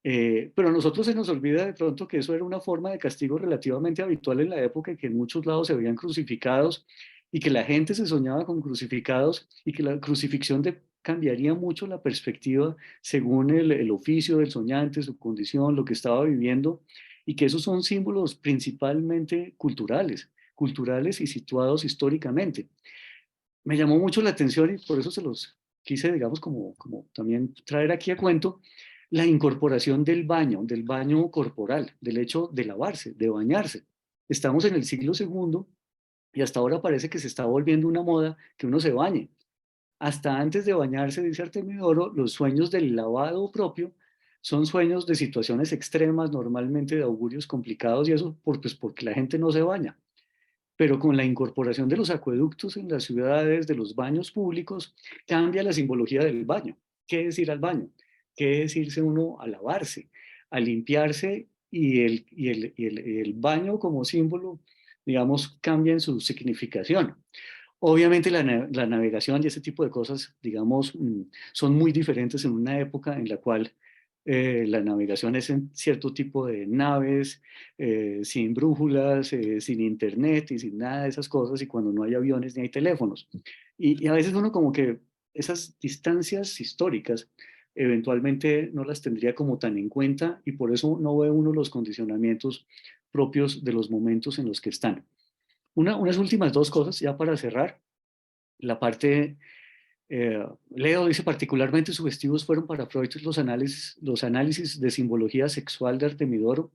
pero a nosotros se nos olvida de pronto que eso era una forma de castigo relativamente habitual en la época en que en muchos lados se veían crucificados y que la gente se soñaba con crucificados y que la crucifixión cambiaría mucho la perspectiva según el oficio del soñante, su condición, lo que estaba viviendo, y que esos son símbolos principalmente culturales y situados históricamente. Me llamó mucho la atención y por eso se los quise, digamos, como también traer aquí a cuento, la incorporación del baño corporal, del hecho de lavarse, de bañarse. Estamos en el siglo segundo y hasta ahora parece que se está volviendo una moda que uno se bañe. Hasta antes de bañarse, dice Artemidoro, los sueños del lavado propio son sueños de situaciones extremas, normalmente de augurios complicados y eso pues porque la gente no se baña. Pero con la incorporación de los acueductos en las ciudades, de los baños públicos, cambia la simbología del baño. ¿Qué es ir al baño? ¿Qué es irse uno a lavarse, a limpiarse? El baño como símbolo, digamos, cambia en su significación. Obviamente la navegación y ese tipo de cosas, digamos, son muy diferentes en una época en la cual la navegación es en cierto tipo de naves, sin brújulas, sin internet y sin nada de esas cosas, y cuando no hay aviones ni hay teléfonos. Y a veces uno como que esas distancias históricas eventualmente no las tendría como tan en cuenta y por eso no ve uno los condicionamientos propios de los momentos en los que están. Unas últimas dos cosas ya para cerrar. La parte, Leo dice, particularmente sugestivos fueron para Freud los análisis de simbología sexual de Artemidoro,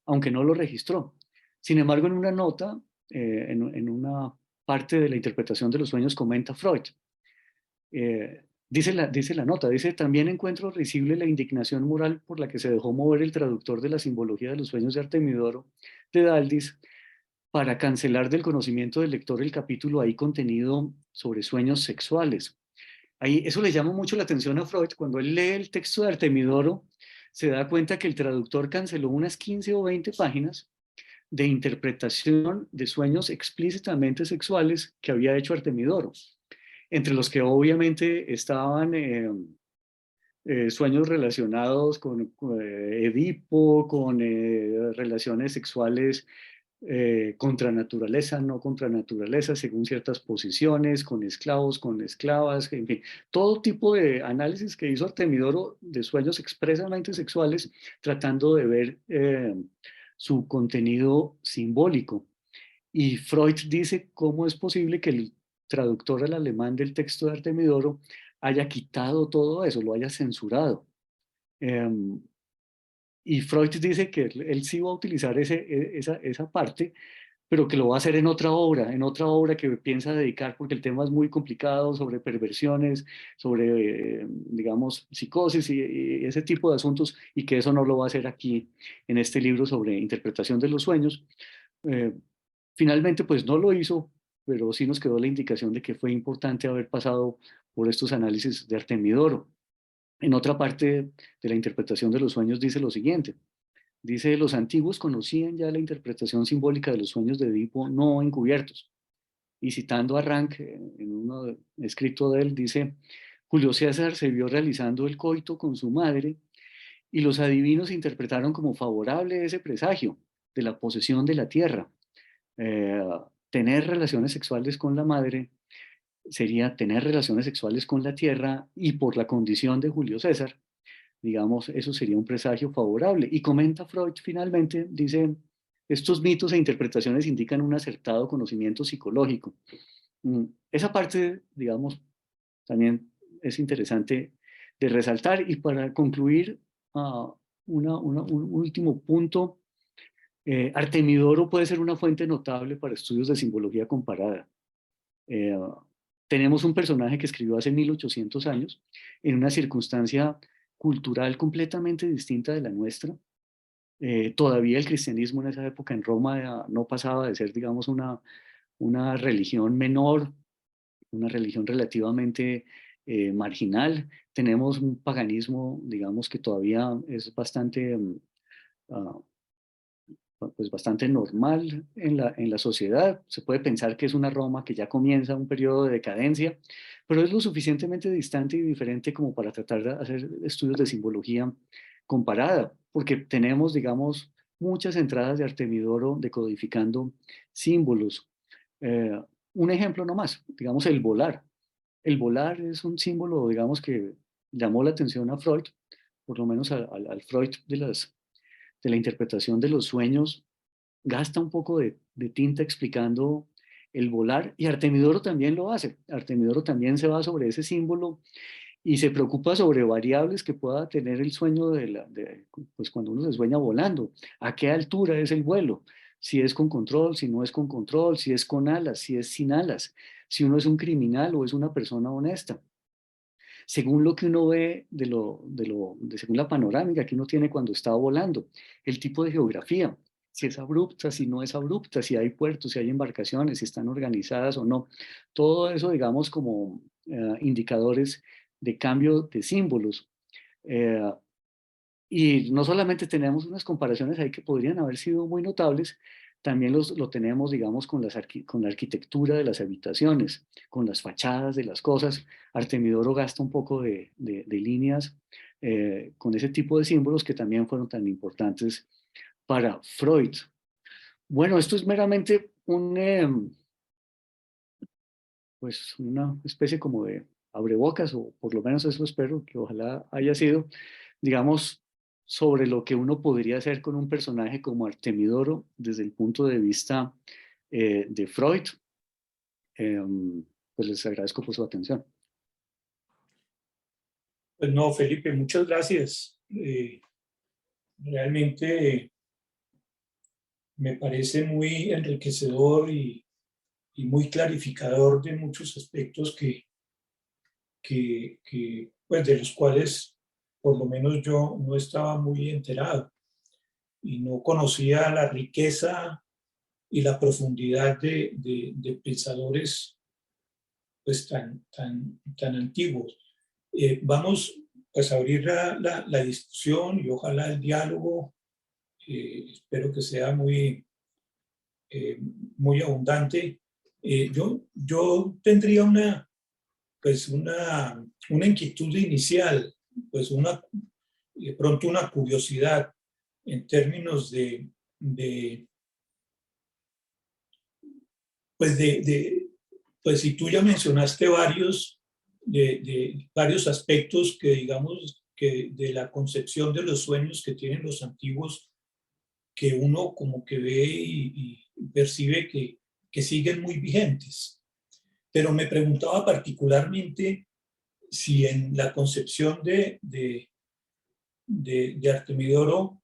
aunque no lo registró. Sin embargo, en una nota, en una parte de la interpretación de los sueños, comenta Freud. Dice la nota, dice, también encuentro risible la indignación moral por la que se dejó mover el traductor de la simbología de los sueños de Artemidoro, de Daldis, para cancelar del conocimiento del lector el capítulo ahí contenido sobre sueños sexuales. Ahí, eso le llama mucho la atención a Freud. Cuando él lee el texto de Artemidoro, se da cuenta que el traductor canceló unas 15 o 20 páginas de interpretación de sueños explícitamente sexuales que había hecho Artemidoro, entre los que obviamente estaban sueños relacionados con Edipo, con relaciones sexuales contra naturaleza, no contra naturaleza, según ciertas posiciones, con esclavos, con esclavas, en fin, todo tipo de análisis que hizo Artemidoro de sueños expresamente sexuales, tratando de ver su contenido simbólico. Y Freud dice cómo es posible que el traductor al alemán del texto de Artemidoro haya quitado todo eso, lo haya censurado. Y Freud dice que él sí va a utilizar esa parte, pero que lo va a hacer en otra obra que piensa dedicar, porque el tema es muy complicado, sobre perversiones, sobre, digamos, psicosis y ese tipo de asuntos, y que eso no lo va a hacer aquí en este libro sobre interpretación de los sueños. Eh, Finalmente, pues no lo hizo, pero sí nos quedó la indicación de que fue importante haber pasado por estos análisis de Artemidoro. En otra parte de la interpretación de los sueños dice lo siguiente. Dice, los antiguos conocían ya la interpretación simbólica de los sueños de Edipo no encubiertos. Y citando a Rank, en uno escrito de él, dice, Julio César se vio realizando el coito con su madre y los adivinos interpretaron como favorable ese presagio de la posesión de la tierra. Eh, Tener relaciones sexuales con la madre sería tener relaciones sexuales con la tierra y por la condición de Julio César, digamos, eso sería un presagio favorable. Y comenta Freud finalmente, dice, estos mitos e interpretaciones indican un acertado conocimiento psicológico. Esa parte, digamos, también es interesante de resaltar. Y para concluir, un último punto, Artemidoro puede ser una fuente notable para estudios de simbología comparada. Eh, Tenemos un personaje que escribió hace 1800 años en una circunstancia cultural completamente distinta de la nuestra. Todavía el cristianismo en esa época en Roma no pasaba de ser, digamos, una religión menor, una religión relativamente marginal. Tenemos un paganismo, digamos, que todavía es bastante, ah, pues bastante normal en la sociedad. Se puede pensar que es una Roma que ya comienza un periodo de decadencia, pero es lo suficientemente distante y diferente como para tratar de hacer estudios de simbología comparada, porque tenemos, digamos, muchas entradas de Artemidoro decodificando símbolos. Eh, un ejemplo nomás, digamos el volar. El volar es un símbolo, digamos, que llamó la atención a Freud, por lo menos al Freud de la interpretación de los sueños, gasta un poco de tinta explicando el volar, y Artemidoro también lo hace. Artemidoro también se va sobre ese símbolo y se preocupa sobre variables que pueda tener el sueño pues cuando uno se sueña volando. ¿A qué altura es el vuelo? Si es con control, si no es con control, si es con alas, si es sin alas, si uno es un criminal o es una persona honesta. Según lo que uno ve según la panorámica que uno tiene cuando está volando, el tipo de geografía, si es abrupta, si no es abrupta, si hay puertos, si hay embarcaciones, si están organizadas o no. Todo eso, digamos, como indicadores de cambio de símbolos. Eh, y no solamente tenemos unas comparaciones ahí que podrían haber sido muy notables, también lo tenemos, digamos, con la arquitectura de las habitaciones, con las fachadas de las cosas. Artemidoro gasta un poco de líneas con ese tipo de símbolos que también fueron tan importantes para Freud. Bueno, esto es meramente pues una especie como de abrebocas, o por lo menos eso espero que ojalá haya sido, digamos, sobre lo que uno podría hacer con un personaje como Artemidoro desde el punto de vista de Freud. Eh, pues les agradezco por su atención. Pues no, Felipe, muchas gracias. Realmente me parece muy enriquecedor y muy clarificador de muchos aspectos pues de los cuales por lo menos yo no estaba muy enterado y no conocía la riqueza y la profundidad de pensadores pues tan antiguos. Vamos pues a abrir la discusión y ojalá el diálogo, espero que sea eh, muy abundante. Yo tendría pues una inquietud inicial, pues de pronto una curiosidad en términos pues pues si tú ya mencionaste varios aspectos que digamos que de la concepción de los sueños que tienen los antiguos, que uno como que ve y percibe que siguen muy vigentes. Pero me preguntaba particularmente si en la concepción de Artemidoro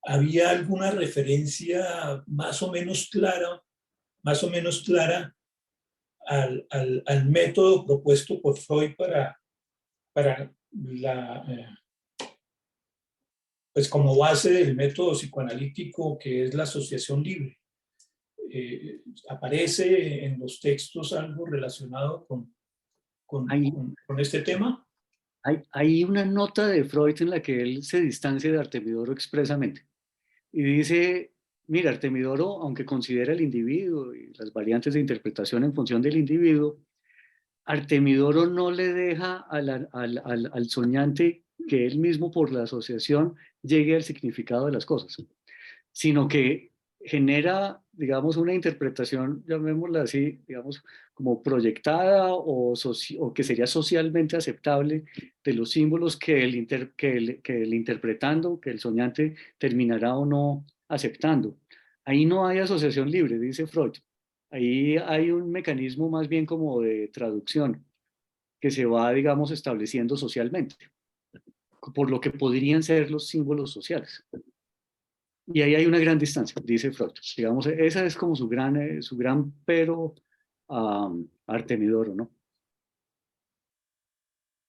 había alguna referencia más o menos clara al método propuesto por Freud para pues como base del método psicoanalítico que es la asociación libre. ¿Aparece en los textos algo relacionado Hay, con este tema? hay una nota de Freud en la que él se distancia de Artemidoro expresamente y dice, mira, Artemidoro, aunque considera el individuo y las variantes de interpretación en función del individuo, Artemidoro no le deja al soñante que él mismo por la asociación llegue al significado de las cosas, sino que genera, digamos, una interpretación, llamémosla así, digamos, como proyectada o que sería socialmente aceptable de los símbolos que el interpretando, que el soñante terminará o no aceptando. Ahí no hay asociación libre, dice Freud. Ahí hay un mecanismo más bien como de traducción que se va, digamos, estableciendo socialmente, por lo que podrían ser los símbolos sociales. Y ahí hay una gran distancia, dice Freud. Digamos, esa es como su gran pero Artemidoro, ¿no?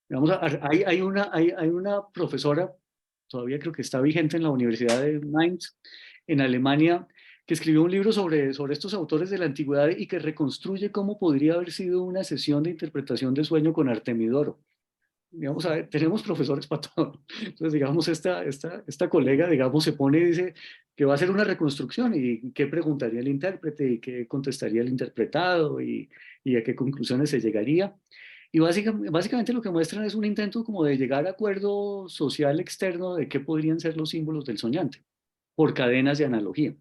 Digamos, hay una profesora, todavía creo que está vigente en la Universidad de Mainz, en Alemania, que escribió un libro sobre estos autores de la antigüedad y que reconstruye cómo podría haber sido una sesión de interpretación de sueño con Artemidoro. Digamos, a ver, tenemos profesores para todo. Entonces, digamos, esta colega, digamos, se pone y dice que va a hacer una reconstrucción y qué preguntaría el intérprete y qué contestaría el interpretado y a qué conclusiones se llegaría. Y básicamente lo que muestran es un intento como de llegar a acuerdo social externo de qué podrían ser los símbolos del soñante, por cadenas de analogía,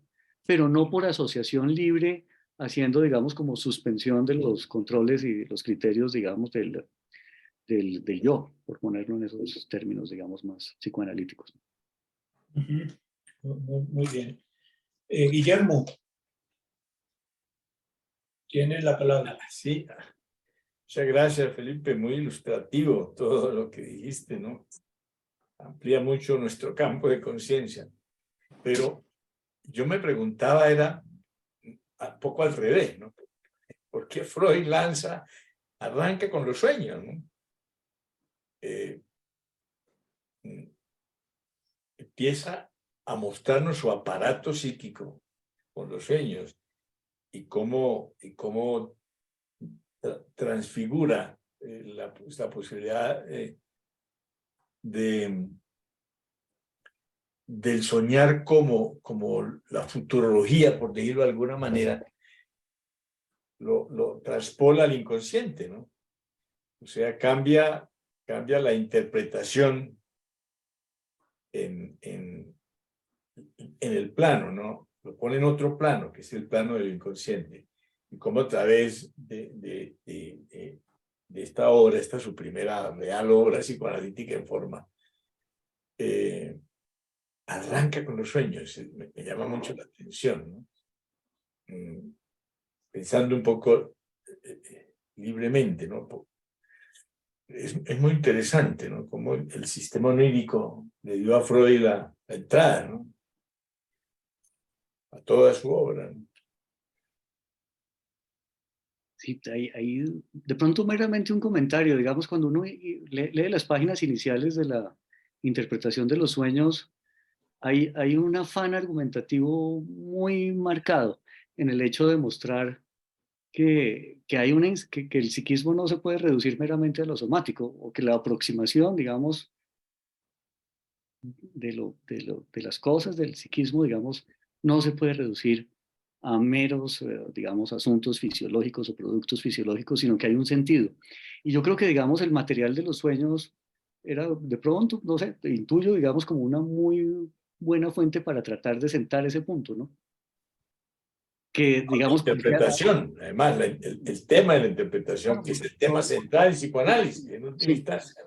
pero no por asociación libre, haciendo, digamos, como suspensión de los controles y los criterios, digamos, del yo, por ponerlo en esos términos, digamos, más psicoanalíticos. Muy bien. Guillermo, tienes la palabra. Sí, muchas gracias, Felipe. Muy ilustrativo todo lo que dijiste, ¿no? Amplía mucho nuestro campo de conciencia. Pero yo me preguntaba, era un poco al revés, ¿no? ¿Por qué Freud arranca con los sueños, ¿no? Empieza a mostrarnos su aparato psíquico con los sueños y cómo transfigura la posibilidad del soñar como la futurología, por decirlo de alguna manera, lo traspola al inconsciente, ¿no? O sea, cambia la interpretación en el plano, ¿no? Lo pone en otro plano, que es el plano del inconsciente. Y como a través de esta obra, esta es su primera real obra psicoanalítica en forma, arranca con los sueños. Me llama mucho la atención, ¿no? Pensando un poco libremente, ¿no? Es muy interesante, ¿no? Cómo el sistema onírico le dio a Freud la entrada, ¿no? A toda su obra, ¿no? Sí, ahí de pronto meramente un comentario, digamos, cuando uno lee las páginas iniciales de la interpretación de los sueños, hay un afán argumentativo muy marcado en el hecho de mostrar hay que el psiquismo no se puede reducir meramente a lo somático, o que la aproximación, digamos, de las cosas del psiquismo, digamos, no se puede reducir a meros, digamos, asuntos fisiológicos o productos fisiológicos, sino que hay un sentido. Y yo creo que, digamos, el material de los sueños era de pronto, no sé, intuyo, digamos, como una muy buena fuente para tratar de sentar ese punto, ¿no? Que, La digamos, interpretación, además, el tema de la interpretación, que es el tema central del psicoanálisis, en última instancia.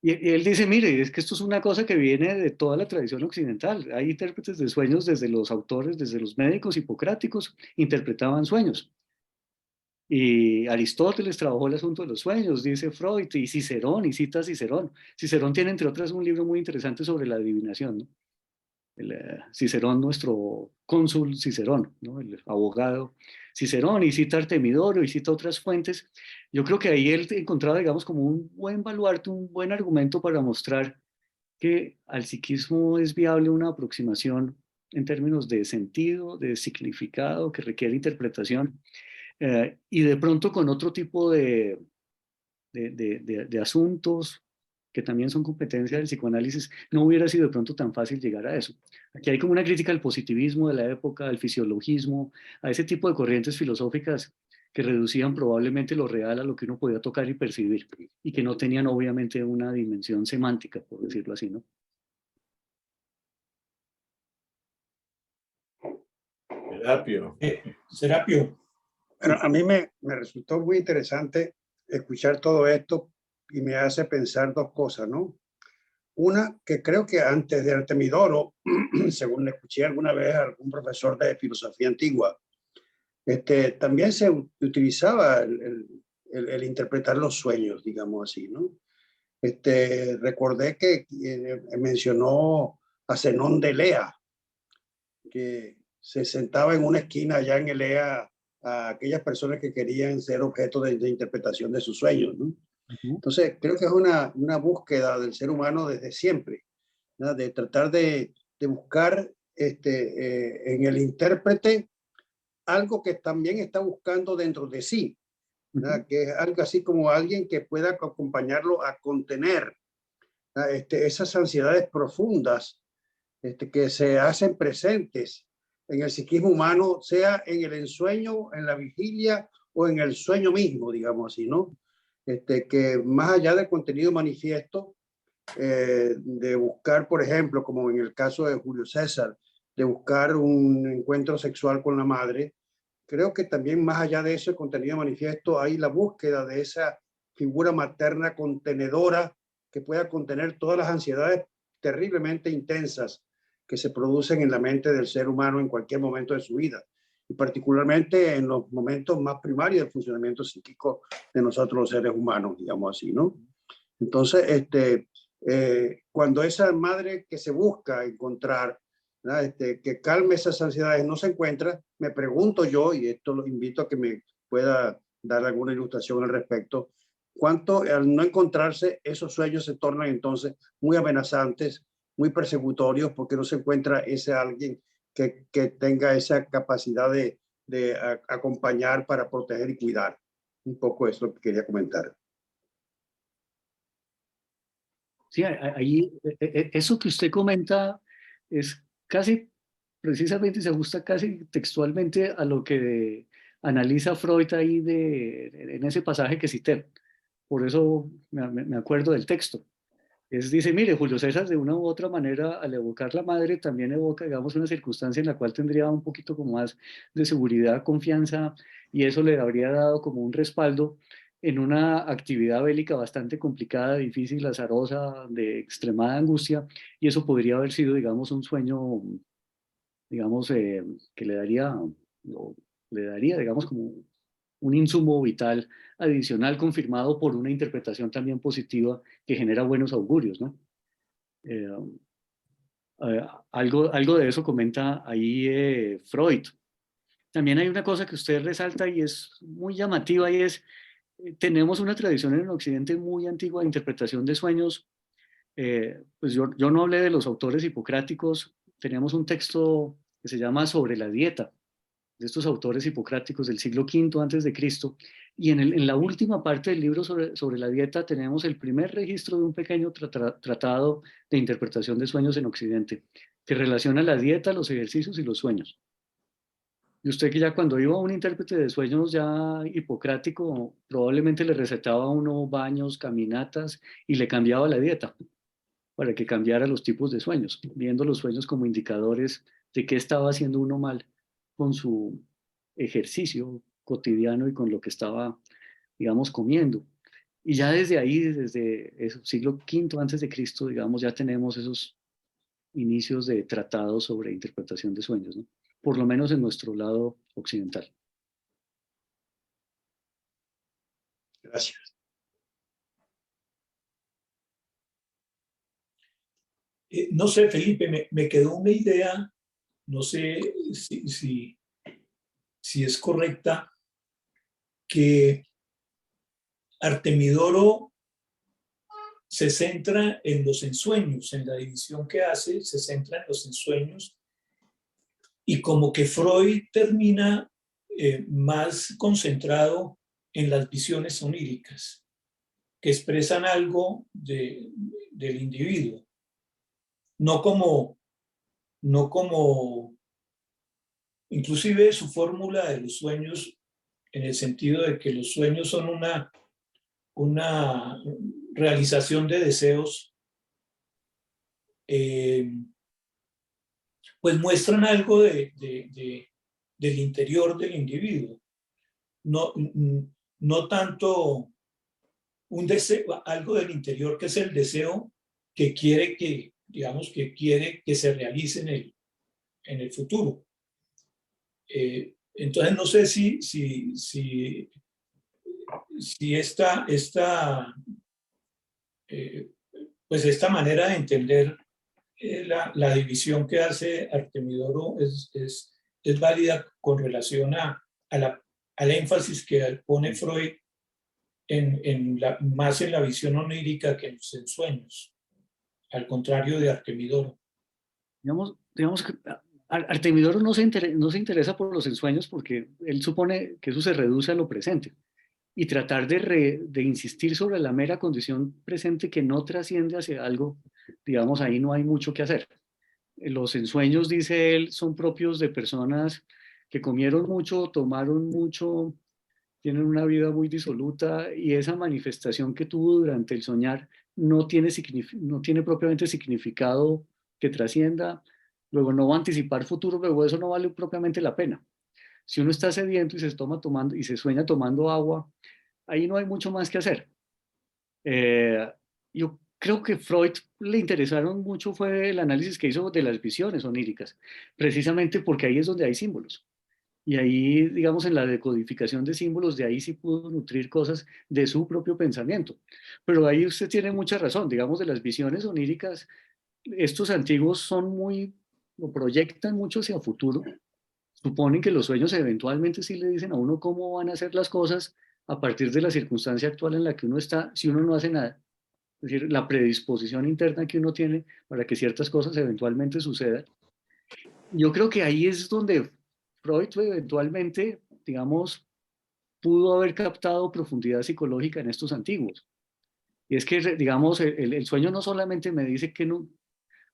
Y él dice, mire, es que esto es una cosa que viene de toda la tradición occidental. Hay intérpretes de sueños desde los autores, desde los médicos hipocráticos, interpretaban sueños. Y Aristóteles trabajó el asunto de los sueños, dice Freud, y Cicerón, y cita a Cicerón. Cicerón tiene, entre otras, un libro muy interesante sobre la adivinación, ¿no? Cicerón, nuestro cónsul Cicerón, ¿no? El abogado Cicerón, y cita Artemidoro, y cita otras fuentes. Yo creo que ahí él encontraba, digamos, como un buen baluarte, un buen argumento para mostrar que al psiquismo es viable una aproximación en términos de sentido, de significado, que requiere interpretación, y de pronto con otro tipo de asuntos que también son competencia del psicoanálisis, no hubiera sido de pronto tan fácil llegar a eso. Aquí hay como una crítica al positivismo de la época, al fisiologismo, a ese tipo de corrientes filosóficas que reducían probablemente lo real a lo que uno podía tocar y percibir, y que no tenían obviamente una dimensión semántica, por decirlo así, ¿no? Serapio. Serapio. Bueno, a mí me resultó muy interesante escuchar todo esto y me hace pensar dos cosas, ¿no? Una, que creo que antes de Artemidoro, según le escuché alguna vez a algún profesor de filosofía antigua, también se utilizaba el interpretar los sueños, digamos así, ¿no? Recordé que mencionó a Zenón de Elea, que se sentaba en una esquina allá en Elea a aquellas personas que querían ser objeto de interpretación de sus sueños, ¿no? Entonces, creo que es una búsqueda del ser humano desde siempre, ¿no? De tratar de buscar en el intérprete algo que también está buscando dentro de sí, ¿verdad? Que es algo así como alguien que pueda acompañarlo a contener esas ansiedades profundas que se hacen presentes en el psiquismo humano, sea en el ensueño, en la vigilia o en el sueño mismo, digamos así, ¿no? Que más allá del contenido manifiesto, de buscar, por ejemplo, como en el caso de Julio César, de buscar un encuentro sexual con la madre, creo que también más allá de ese contenido manifiesto hay la búsqueda de esa figura materna contenedora que pueda contener todas las ansiedades terriblemente intensas que se producen en la mente del ser humano en cualquier momento de su vida, y particularmente en los momentos más primarios del funcionamiento psíquico de nosotros los seres humanos, digamos así, ¿no? Entonces, cuando esa madre que se busca encontrar, que calme esas ansiedades, no se encuentra, me pregunto yo, y esto lo invito a que me pueda dar alguna ilustración al respecto, cuánto al no encontrarse esos sueños se tornan entonces muy amenazantes, muy persecutorios, porque no se encuentra ese alguien que tenga esa capacidad de acompañar para proteger y cuidar. Un poco eso que quería comentar. Sí, ahí, eso que usted comenta es casi, precisamente se ajusta casi textualmente a lo que analiza Freud ahí en ese pasaje que cité. Por eso me acuerdo del texto. Dice, mire, Julio César de una u otra manera al evocar la madre también evoca, digamos, una circunstancia en la cual tendría un poquito como más de seguridad, confianza, y eso le habría dado como un respaldo en una actividad bélica bastante complicada, difícil, azarosa, de extremada angustia, y eso podría haber sido, digamos, un sueño, digamos, que le daría, digamos, como un insumo vital adicional confirmado por una interpretación también positiva que genera buenos augurios, ¿no? Eh, algo de eso comenta ahí Freud. También hay una cosa que usted resalta y es muy llamativa y es, tenemos una tradición en el Occidente muy antigua de interpretación de sueños. Pues yo no hablé de los autores hipocráticos, tenemos un texto que se llama Sobre la dieta, de estos autores hipocráticos del siglo V antes de Cristo, y en la última parte del libro sobre la dieta tenemos el primer registro de un pequeño tratado de interpretación de sueños en Occidente, que relaciona la dieta, los ejercicios y los sueños. Y usted que ya cuando iba a un intérprete de sueños ya hipocrático, probablemente le recetaba a uno baños, caminatas y le cambiaba la dieta para que cambiara los tipos de sueños, viendo los sueños como indicadores de qué estaba haciendo uno mal con su ejercicio cotidiano y con lo que estaba, digamos, comiendo. Y ya desde ahí, desde el siglo V antes de Cristo, digamos, ya tenemos esos inicios de tratados sobre interpretación de sueños, ¿no? Por lo menos en nuestro lado occidental. Gracias. No sé, Felipe, me quedó una idea, no sé si es correcta, que Artemidoro se centra en los ensueños, en la división que hace, se centra en los ensueños, y como que Freud termina más concentrado en las visiones oníricas, que expresan algo del individuo, no como, inclusive su fórmula de los sueños, en el sentido de que los sueños son una realización de deseos, pues muestran algo del interior del individuo. No tanto un deseo, algo del interior que es el deseo que quiere que se realice en el futuro. Entonces no sé si pues esta manera de entender la división que hace Artemidoro es válida con relación al énfasis que pone Freud más en la visión onírica que en los ensueños, al contrario de Artemidoro. Digamos que Artemidoro no se interesa por los ensueños porque él supone que eso se reduce a lo presente. Y tratar de insistir sobre la mera condición presente que no trasciende hacia algo, digamos, ahí no hay mucho que hacer. Los ensueños, dice él, son propios de personas que comieron mucho, tomaron mucho, tienen una vida muy disoluta y esa manifestación que tuvo durante el soñar no tiene propiamente significado que trascienda. Luego no va a anticipar futuro, luego eso no vale propiamente la pena. Si uno está sediento y se tomando y se sueña tomando agua, ahí no hay mucho más que hacer. Yo creo que Freud le interesaron mucho fue el análisis que hizo de las visiones oníricas, precisamente porque ahí es donde hay símbolos. Y ahí, digamos, en la decodificación de símbolos, de ahí sí pudo nutrir cosas de su propio pensamiento. Pero ahí usted tiene mucha razón, digamos, de las visiones oníricas, estos antiguos lo proyectan mucho hacia futuro, suponen que los sueños eventualmente sí le dicen a uno cómo van a ser las cosas a partir de la circunstancia actual en la que uno está, si uno no hace nada. Es decir, la predisposición interna que uno tiene para que ciertas cosas eventualmente sucedan. Yo creo que ahí es donde Freud eventualmente, digamos, pudo haber captado profundidad psicológica en estos antiguos. Y es que, digamos, el sueño no solamente me dice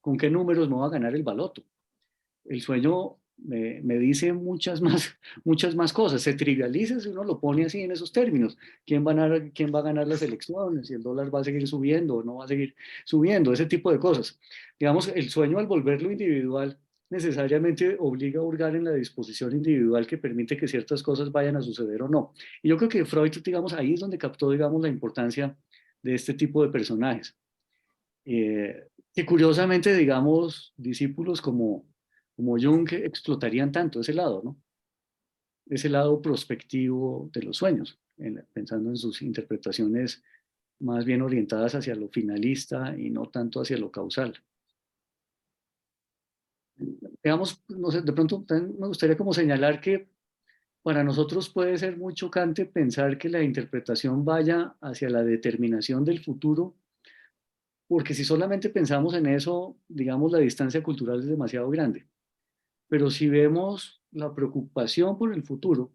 con qué números me va a ganar el baloto. El sueño me dice muchas más cosas. Se trivializa si uno lo pone así en esos términos. ¿Quién va a ganar las elecciones? ¿Si el dólar va a seguir subiendo o no va a seguir subiendo? Ese tipo de cosas. Digamos, el sueño al volverlo individual necesariamente obliga a hurgar en la disposición individual que permite que ciertas cosas vayan a suceder o no. Y yo creo que Freud, digamos, ahí es donde captó, digamos, la importancia de este tipo de personajes. Que curiosamente, digamos, discípulos como Jung explotarían tanto ese lado, ¿no? Ese lado prospectivo de los sueños, pensando en sus interpretaciones más bien orientadas hacia lo finalista y no tanto hacia lo causal. Digamos, no sé, de pronto me gustaría como señalar que para nosotros puede ser muy chocante pensar que la interpretación vaya hacia la determinación del futuro, porque si solamente pensamos en eso, digamos, la distancia cultural es demasiado grande. Pero si vemos la preocupación por el futuro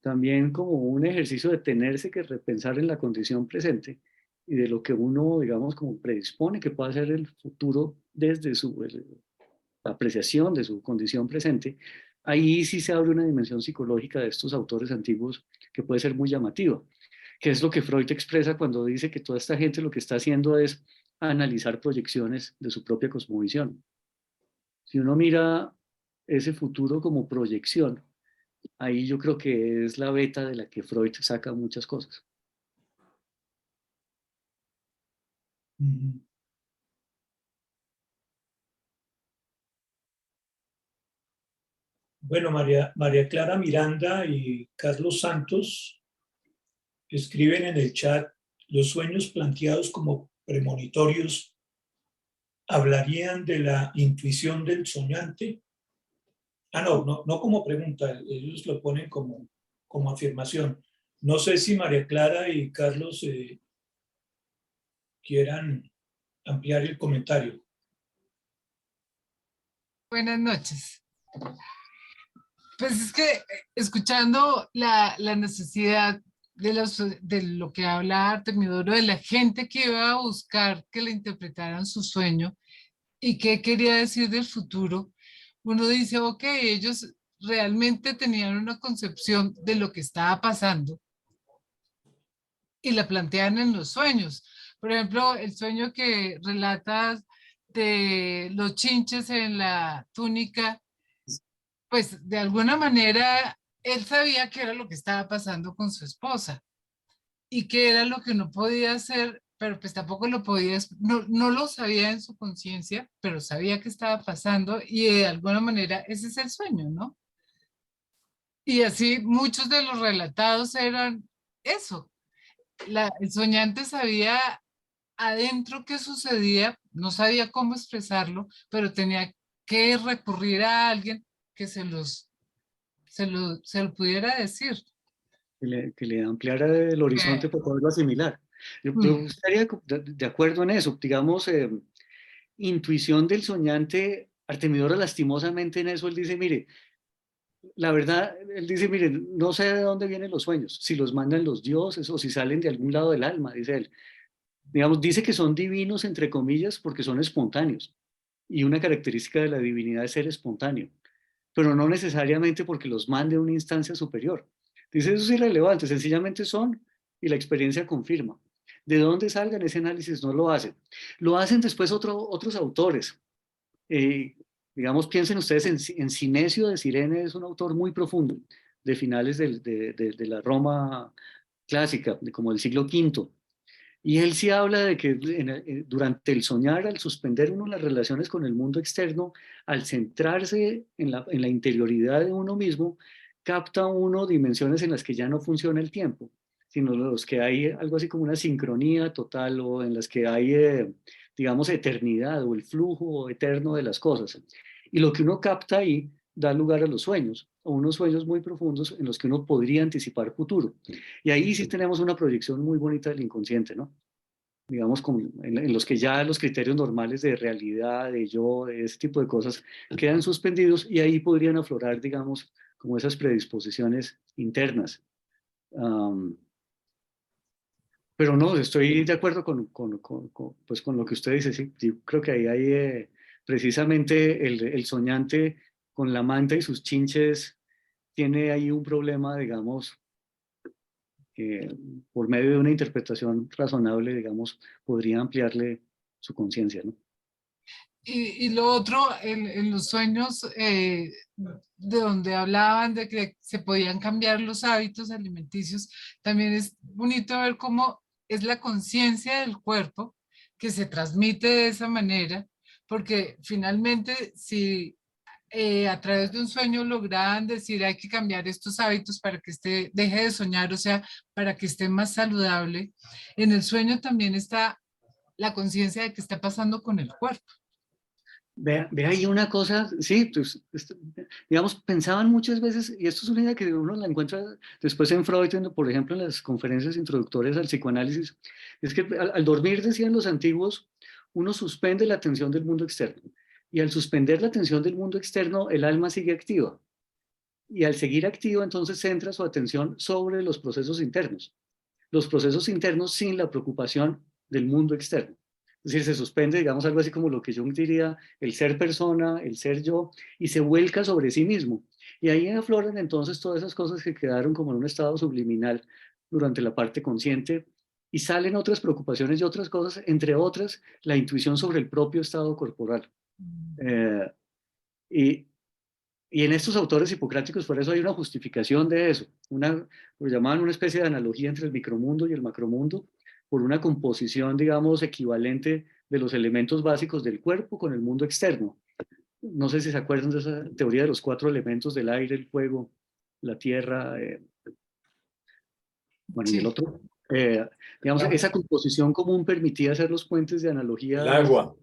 también como un ejercicio de tenerse que repensar en la condición presente y de lo que uno, digamos, como predispone que pueda ser el futuro desde la apreciación de su condición presente, ahí sí se abre una dimensión psicológica de estos autores antiguos que puede ser muy llamativa, que es lo que Freud expresa cuando dice que toda esta gente lo que está haciendo es analizar proyecciones de su propia cosmovisión. Si uno mira ese futuro como proyección, ahí yo creo que es la beta de la que Freud saca muchas cosas. Bueno, María Clara Miranda y Carlos Santos escriben en el chat: los sueños planteados como premonitorios hablarían de la intuición del soñante. No como pregunta, ellos lo ponen como afirmación. No sé si María Clara y Carlos quieran ampliar el comentario. Buenas noches. Pues es que escuchando la necesidad de lo que habla Artemidoro, de la gente que iba a buscar que le interpretaran su sueño y qué quería decir del futuro, uno dice, ok, ellos realmente tenían una concepción de lo que estaba pasando y la plantean en los sueños. Por ejemplo, el sueño que relatas de los chinches en la túnica, pues de alguna manera él sabía qué era lo que estaba pasando con su esposa y qué era lo que no podía hacer, pero pues tampoco lo podía, no lo sabía en su conciencia, pero sabía que estaba pasando y de alguna manera ese es el sueño, ¿no? Y así muchos de los relatados eran eso. El soñante sabía adentro qué sucedía, no sabía cómo expresarlo, pero tenía que recurrir a alguien que se lo pudiera decir. Que le ampliara el horizonte para poderlo asimilar. Yo estaría de acuerdo en eso. Digamos, intuición del soñante Artemidoro lastimosamente en eso, él dice, mire, la verdad, él dice, mire, no sé de dónde vienen los sueños, si los mandan los dioses o si salen de algún lado del alma, dice él. Digamos, dice que son divinos, entre comillas, porque son espontáneos. Y una característica de la divinidad es ser espontáneo, pero no necesariamente porque los mande a una instancia superior. Dice, eso es irrelevante, sencillamente son y la experiencia confirma. ¿De dónde salgan ese análisis? No lo hacen. Lo hacen después otros autores. Digamos, piensen ustedes en Sinesio de Cirene, es un autor muy profundo, de finales de la Roma clásica, como del siglo V. Y él sí habla de que durante el soñar, al suspender uno las relaciones con el mundo externo, al centrarse en la interioridad de uno mismo, capta uno dimensiones en las que ya no funciona el tiempo, sino los que hay algo así como una sincronía total o en las que hay, digamos, eternidad o el flujo eterno de las cosas. Y lo que uno capta ahí da lugar a los sueños, a unos sueños muy profundos en los que uno podría anticipar futuro. Y ahí sí tenemos una proyección muy bonita del inconsciente, ¿no? Digamos, en los que ya los criterios normales de realidad, de yo, de ese tipo de cosas quedan suspendidos y ahí podrían aflorar, digamos, como esas predisposiciones internas. Pero no, estoy de acuerdo pues con lo que usted dice, sí, yo creo que ahí hay precisamente el soñante con la manta y sus chinches tiene ahí un problema, digamos, que por medio de una interpretación razonable, digamos, podría ampliarle su conciencia, ¿no? Y lo otro, en los sueños, de donde hablaban de que se podían cambiar los hábitos alimenticios, también es bonito ver cómo es la conciencia del cuerpo que se transmite de esa manera, porque finalmente si a través de un sueño lograban decir hay que cambiar estos hábitos para que deje de soñar, o sea, para que esté más saludable, en el sueño también está la conciencia de qué está pasando con el cuerpo. Ve ahí una cosa, sí, pues, digamos, pensaban muchas veces, y esto es una idea que uno la encuentra después en Freud, por ejemplo, en las conferencias introductorias al psicoanálisis, es que al dormir, decían los antiguos, uno suspende la atención del mundo externo, y al suspender la atención del mundo externo, el alma sigue activa, y al seguir activa, entonces centra su atención sobre los procesos internos sin la preocupación del mundo externo. Es decir, se suspende, digamos, algo así como lo que Jung diría, el ser persona, el ser yo, y se vuelca sobre sí mismo. Y ahí afloran entonces todas esas cosas que quedaron como en un estado subliminal durante la parte consciente, y salen otras preocupaciones y otras cosas, entre otras, la intuición sobre el propio estado corporal. Y, y en estos autores hipocráticos, por eso hay una justificación de eso, lo llamaban una especie de analogía entre el micromundo y el macromundo, por una composición, digamos, equivalente de los elementos básicos del cuerpo con el mundo externo. No sé si se acuerdan de esa teoría de los 4 elementos del aire, el fuego, la tierra, bueno, y el Sí. otro. Digamos, esa composición común permitía hacer los puentes de analogía. El agua.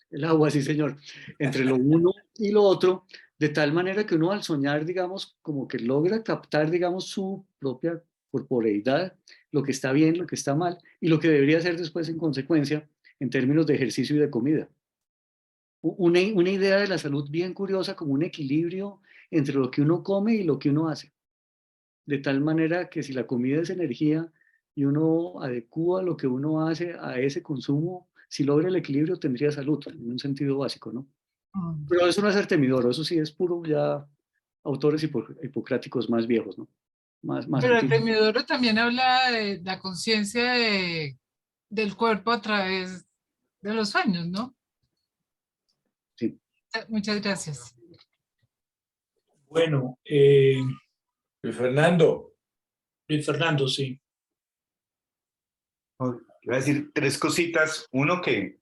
El agua, sí, señor. Entre lo uno y lo otro, de tal manera que uno al soñar, digamos, como que logra captar, digamos, su propia corporeidad, lo que está bien, lo que está mal, y lo que debería hacer después en consecuencia, en términos de ejercicio y de comida. Una idea de la salud bien curiosa, como un equilibrio entre lo que uno come y lo que uno hace. De tal manera que si la comida es energía y uno adecúa lo que uno hace a ese consumo, si logra el equilibrio tendría salud, en un sentido básico, ¿no? Pero eso no es Artemidoro, eso sí es puro ya autores hipocráticos más viejos, ¿no? Más Pero el antiguos. Temidoro también habla de la conciencia del cuerpo a través de los sueños, ¿no? Sí. Muchas gracias. Bueno, Luis Fernando. Luis Fernando, sí. Voy a decir 3 cositas. Uno, que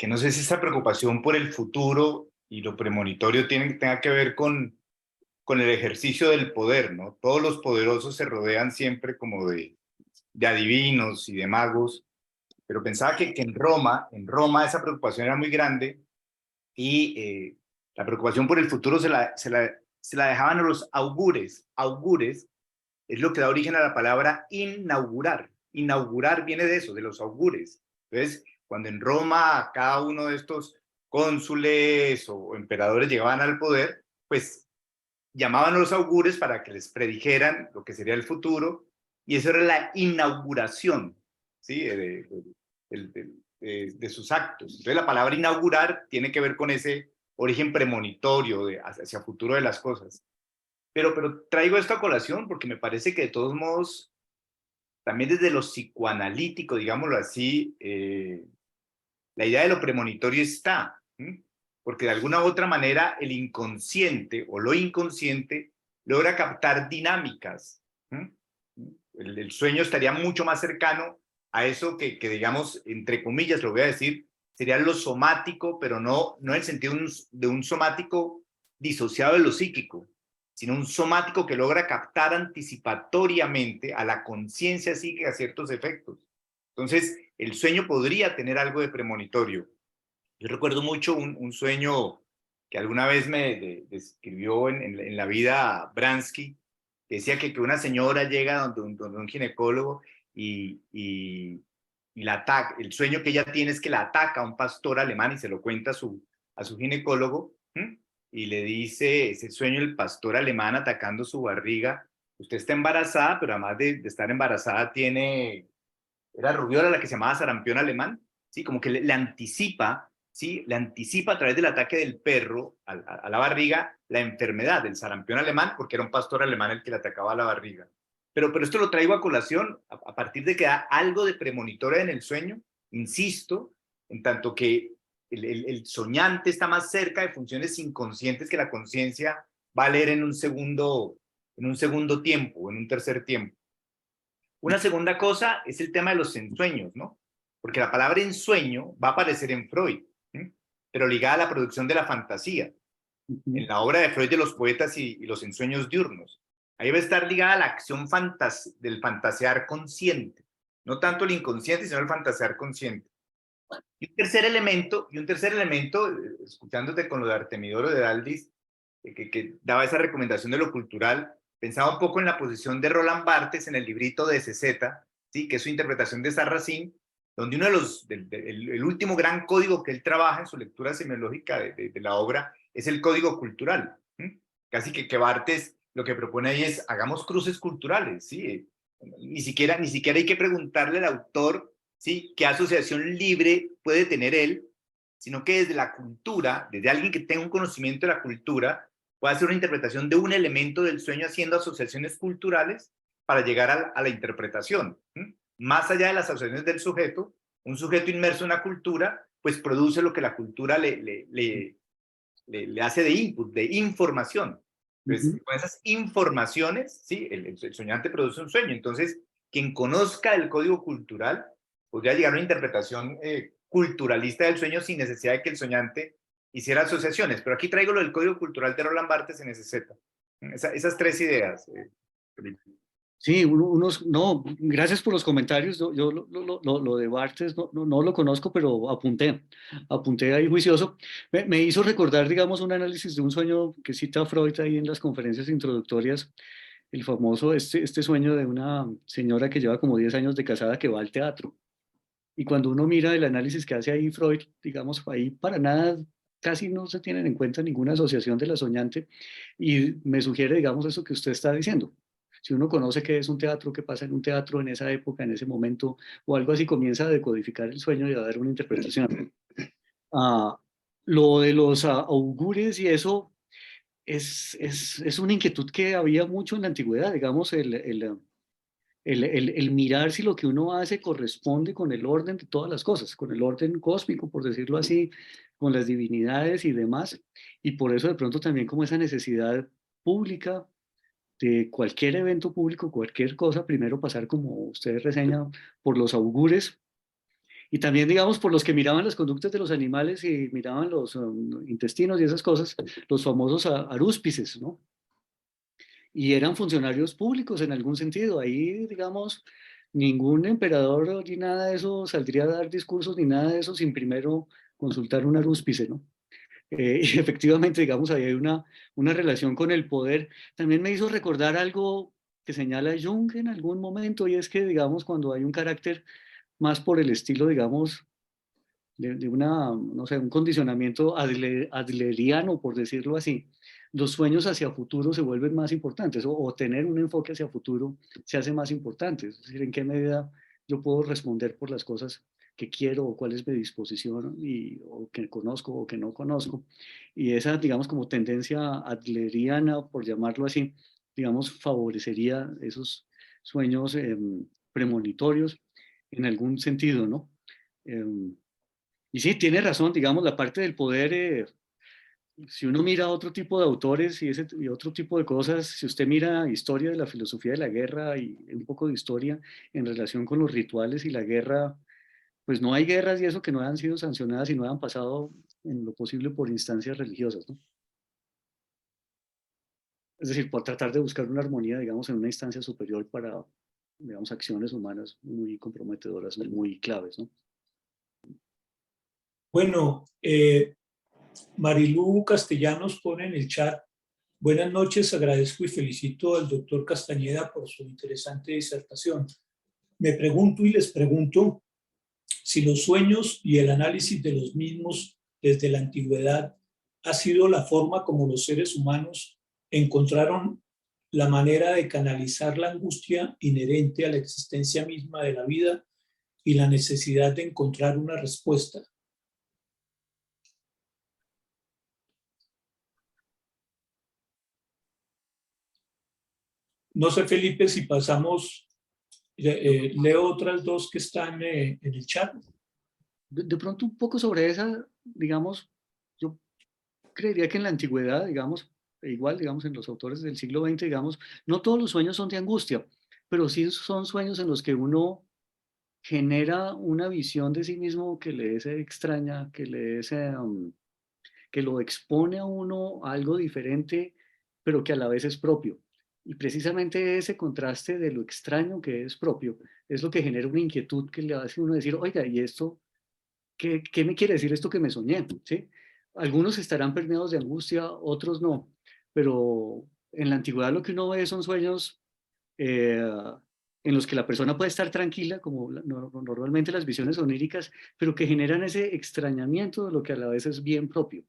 no sé si esta preocupación por el futuro y lo premonitorio tenga que ver con el ejercicio del poder, ¿no? Todos los poderosos se rodean siempre como de adivinos y de magos, pero pensaba que en Roma esa preocupación era muy grande y la preocupación por el futuro se la dejaban a los augures. Augures es lo que da origen a la palabra inaugurar. Inaugurar viene de eso, de los augures. Entonces, cuando en Roma cada uno de estos cónsules o emperadores llegaban al poder, pues llamaban a los augures para que les predijeran lo que sería el futuro, y eso era la inauguración, ¿sí? De sus actos. Entonces la palabra inaugurar tiene que ver con ese origen premonitorio hacia el futuro de las cosas. Pero traigo esto a colación porque me parece que de todos modos, también desde lo psicoanalítico, digámoslo así, la idea de lo premonitorio está, ¿sí? Porque de alguna u otra manera el inconsciente o lo inconsciente logra captar dinámicas. ¿Sí? El sueño estaría mucho más cercano a eso que digamos, entre comillas, lo voy a decir, sería lo somático, pero no en el sentido de un somático disociado de lo psíquico, sino un somático que logra captar anticipatoriamente a la conciencia psíquica ciertos efectos. Entonces, el sueño podría tener algo de premonitorio. Yo recuerdo mucho un sueño que alguna vez me describió en la vida Bransky, que decía que una señora llega donde un ginecólogo y la ataca. El sueño que ella tiene es que la ataca a un pastor alemán y se lo cuenta a su ginecólogo, y le dice, ese sueño el pastor alemán atacando su barriga, usted está embarazada, pero además de estar embarazada era rubiola la que se llamaba sarampión alemán, ¿sí? Como que le anticipa, ¿sí? Le anticipa a través del ataque del perro a la barriga la enfermedad del sarampión alemán, porque era un pastor alemán el que le atacaba a la barriga. Pero esto lo traigo a colación a partir de que da algo de premonitoria en el sueño, insisto, en tanto que el soñante está más cerca de funciones inconscientes que la conciencia va a leer en un segundo tiempo, en un tercer tiempo. Una segunda cosa es el tema de los ensueños, ¿no? Porque la palabra ensueño va a aparecer en Freud, ¿sí? Pero ligada a la producción de la fantasía. En la obra de Freud de los poetas y los ensueños diurnos. Ahí va a estar ligada a la acción del fantasear consciente. No tanto el inconsciente, sino el fantasear consciente. Y un tercer elemento, escuchándote con lo de Artemidoro de Daldis, que daba esa recomendación de lo cultural, pensaba un poco en la posición de Roland Barthes en el librito de CZ, ¿sí? Que es su interpretación de Sarracín, donde uno de el último gran código que él trabaja en su lectura semiológica de la obra es el código cultural. ¿Sí? Casi que Barthes lo que propone ahí es hagamos cruces culturales, ¿sí? Ni siquiera hay que preguntarle al autor, ¿sí? ¿Qué asociación libre puede tener él? Sino que desde la cultura, desde alguien que tenga un conocimiento de la cultura, puede hacer una interpretación de un elemento del sueño haciendo asociaciones culturales para llegar a la interpretación. ¿Sí? Más allá de las asociaciones del sujeto, un sujeto inmerso en una cultura, pues produce lo que la cultura le hace de input, de información. Entonces, con esas informaciones, ¿sí? El soñante produce un sueño. Entonces, quien conozca el código cultural podría llegar a una interpretación culturalista del sueño sin necesidad de que el soñante hiciera asociaciones. Pero aquí traigo lo del código cultural de Roland Barthes en SZ. Esas tres ideas. Sí, no, gracias por los comentarios. Yo lo de Barthes no lo conozco, pero apunté ahí juicioso. Me hizo recordar, digamos, un análisis de un sueño que cita Freud ahí en las conferencias introductorias, el famoso, este sueño de una señora que lleva como 10 años de casada que va al teatro. Y cuando uno mira el análisis que hace ahí Freud, digamos, ahí para nada, casi no se tienen en cuenta ninguna asociación de la soñante, y me sugiere, digamos, eso que usted está diciendo. Si uno conoce qué es un teatro, qué pasa en un teatro en esa época, en ese momento, o algo así, comienza a decodificar el sueño y a dar una interpretación. Lo de los augures y eso es una inquietud que había mucho en la antigüedad, digamos, el mirar si lo que uno hace corresponde con el orden de todas las cosas, con el orden cósmico, por decirlo así, con las divinidades y demás. Y por eso de pronto también como esa necesidad pública de cualquier evento público, cualquier cosa, primero pasar, como usted reseña, por los augures y también, digamos, por los que miraban las conductas de los animales y miraban los intestinos y esas cosas, los famosos arúspices, ¿no? Y eran funcionarios públicos en algún sentido. Ahí, digamos, ningún emperador ni nada de eso saldría a dar discursos ni nada de eso sin primero consultar un arúspice, ¿no? Y efectivamente, digamos, ahí hay una relación con el poder. También me hizo recordar algo que señala Jung en algún momento, y es que, digamos, cuando hay un carácter más por el estilo, digamos, de una, no sé, un condicionamiento adleriano, por decirlo así, los sueños hacia futuro se vuelven más importantes o tener un enfoque hacia futuro se hace más importante. Es decir, en qué medida yo puedo responder por las cosas que quiero o cuál es mi disposición o que conozco o que no conozco. Y esa, digamos, como tendencia adleriana, por llamarlo así, digamos, favorecería esos sueños premonitorios en algún sentido, ¿no? Y sí, tiene razón, digamos, la parte del poder, si uno mira otro tipo de autores y otro tipo de cosas, si usted mira historia de la filosofía de la guerra y un poco de historia en relación con los rituales y la guerra, pues no hay guerras y eso que no hayan sido sancionadas y no hayan pasado en lo posible por instancias religiosas, ¿no? Es decir, por tratar de buscar una armonía, digamos, en una instancia superior para, digamos, acciones humanas muy comprometedoras, muy claves, ¿no? Bueno, Marilú Castellanos pone en el chat: buenas noches, agradezco y felicito al doctor Castañeda por su interesante disertación. Me pregunto y les pregunto si los sueños y el análisis de los mismos desde la antigüedad ha sido la forma como los seres humanos encontraron la manera de canalizar la angustia inherente a la existencia misma de la vida y la necesidad de encontrar una respuesta. No sé, Felipe, si pasamos, leo otras dos que están en el chat. De pronto un poco sobre esa, digamos, yo creería que en la antigüedad, digamos, igual, digamos, en los autores del siglo XX, digamos, no todos los sueños son de angustia, pero sí son sueños en los que uno genera una visión de sí mismo que le es extraña, que lo expone a uno a algo diferente, pero que a la vez es propio. Y precisamente ese contraste de lo extraño que es propio es lo que genera una inquietud que le hace a uno decir, oiga, ¿y esto qué me quiere decir esto que me soñé? ¿Sí? Algunos estarán permeados de angustia, otros no, pero en la antigüedad lo que uno ve son sueños eh, en los que la persona puede estar tranquila, como normalmente las visiones oníricas, pero que generan ese extrañamiento de lo que a la vez es bien propio.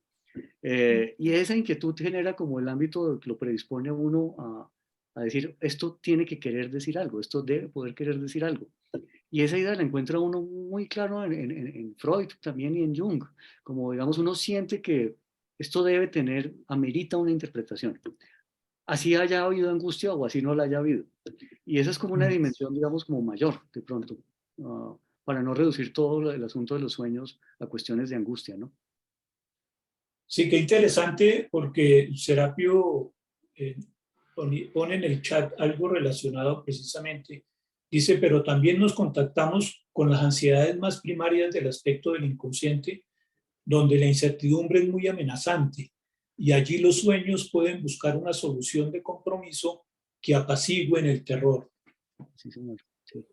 Y esa inquietud genera como el ámbito que lo predispone a uno a decir, esto tiene que querer decir algo, esto debe poder querer decir algo. Y esa idea la encuentra uno muy claro en Freud también y en Jung, como digamos uno siente que esto debe tener, amerita una interpretación. Así haya habido angustia o así no la haya habido. Y esa es como una dimensión, digamos, como mayor, de pronto, para no reducir todo el asunto de los sueños a cuestiones de angustia, ¿no? Sí, qué interesante, porque Serapio pone en el chat algo relacionado precisamente. Dice, pero también nos contactamos con las ansiedades más primarias del aspecto del inconsciente, donde la incertidumbre es muy amenazante, y allí los sueños pueden buscar una solución de compromiso que apacigüen el terror. Sí, señor. Sí.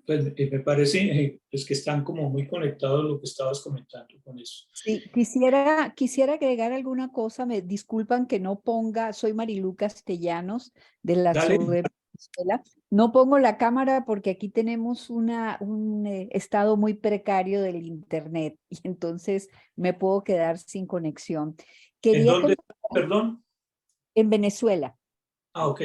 Pues, me parece pues, que están como muy conectados lo que estabas comentando con eso. Sí, quisiera agregar alguna cosa, me disculpan que no ponga, soy Marilú Castellanos de la Dale. SUDE Venezuela. No pongo la cámara porque aquí tenemos un estado muy precario del internet y entonces me puedo quedar sin conexión. ¿En Quería dónde? comentar- Perdón. en Venezuela. Ah, ok.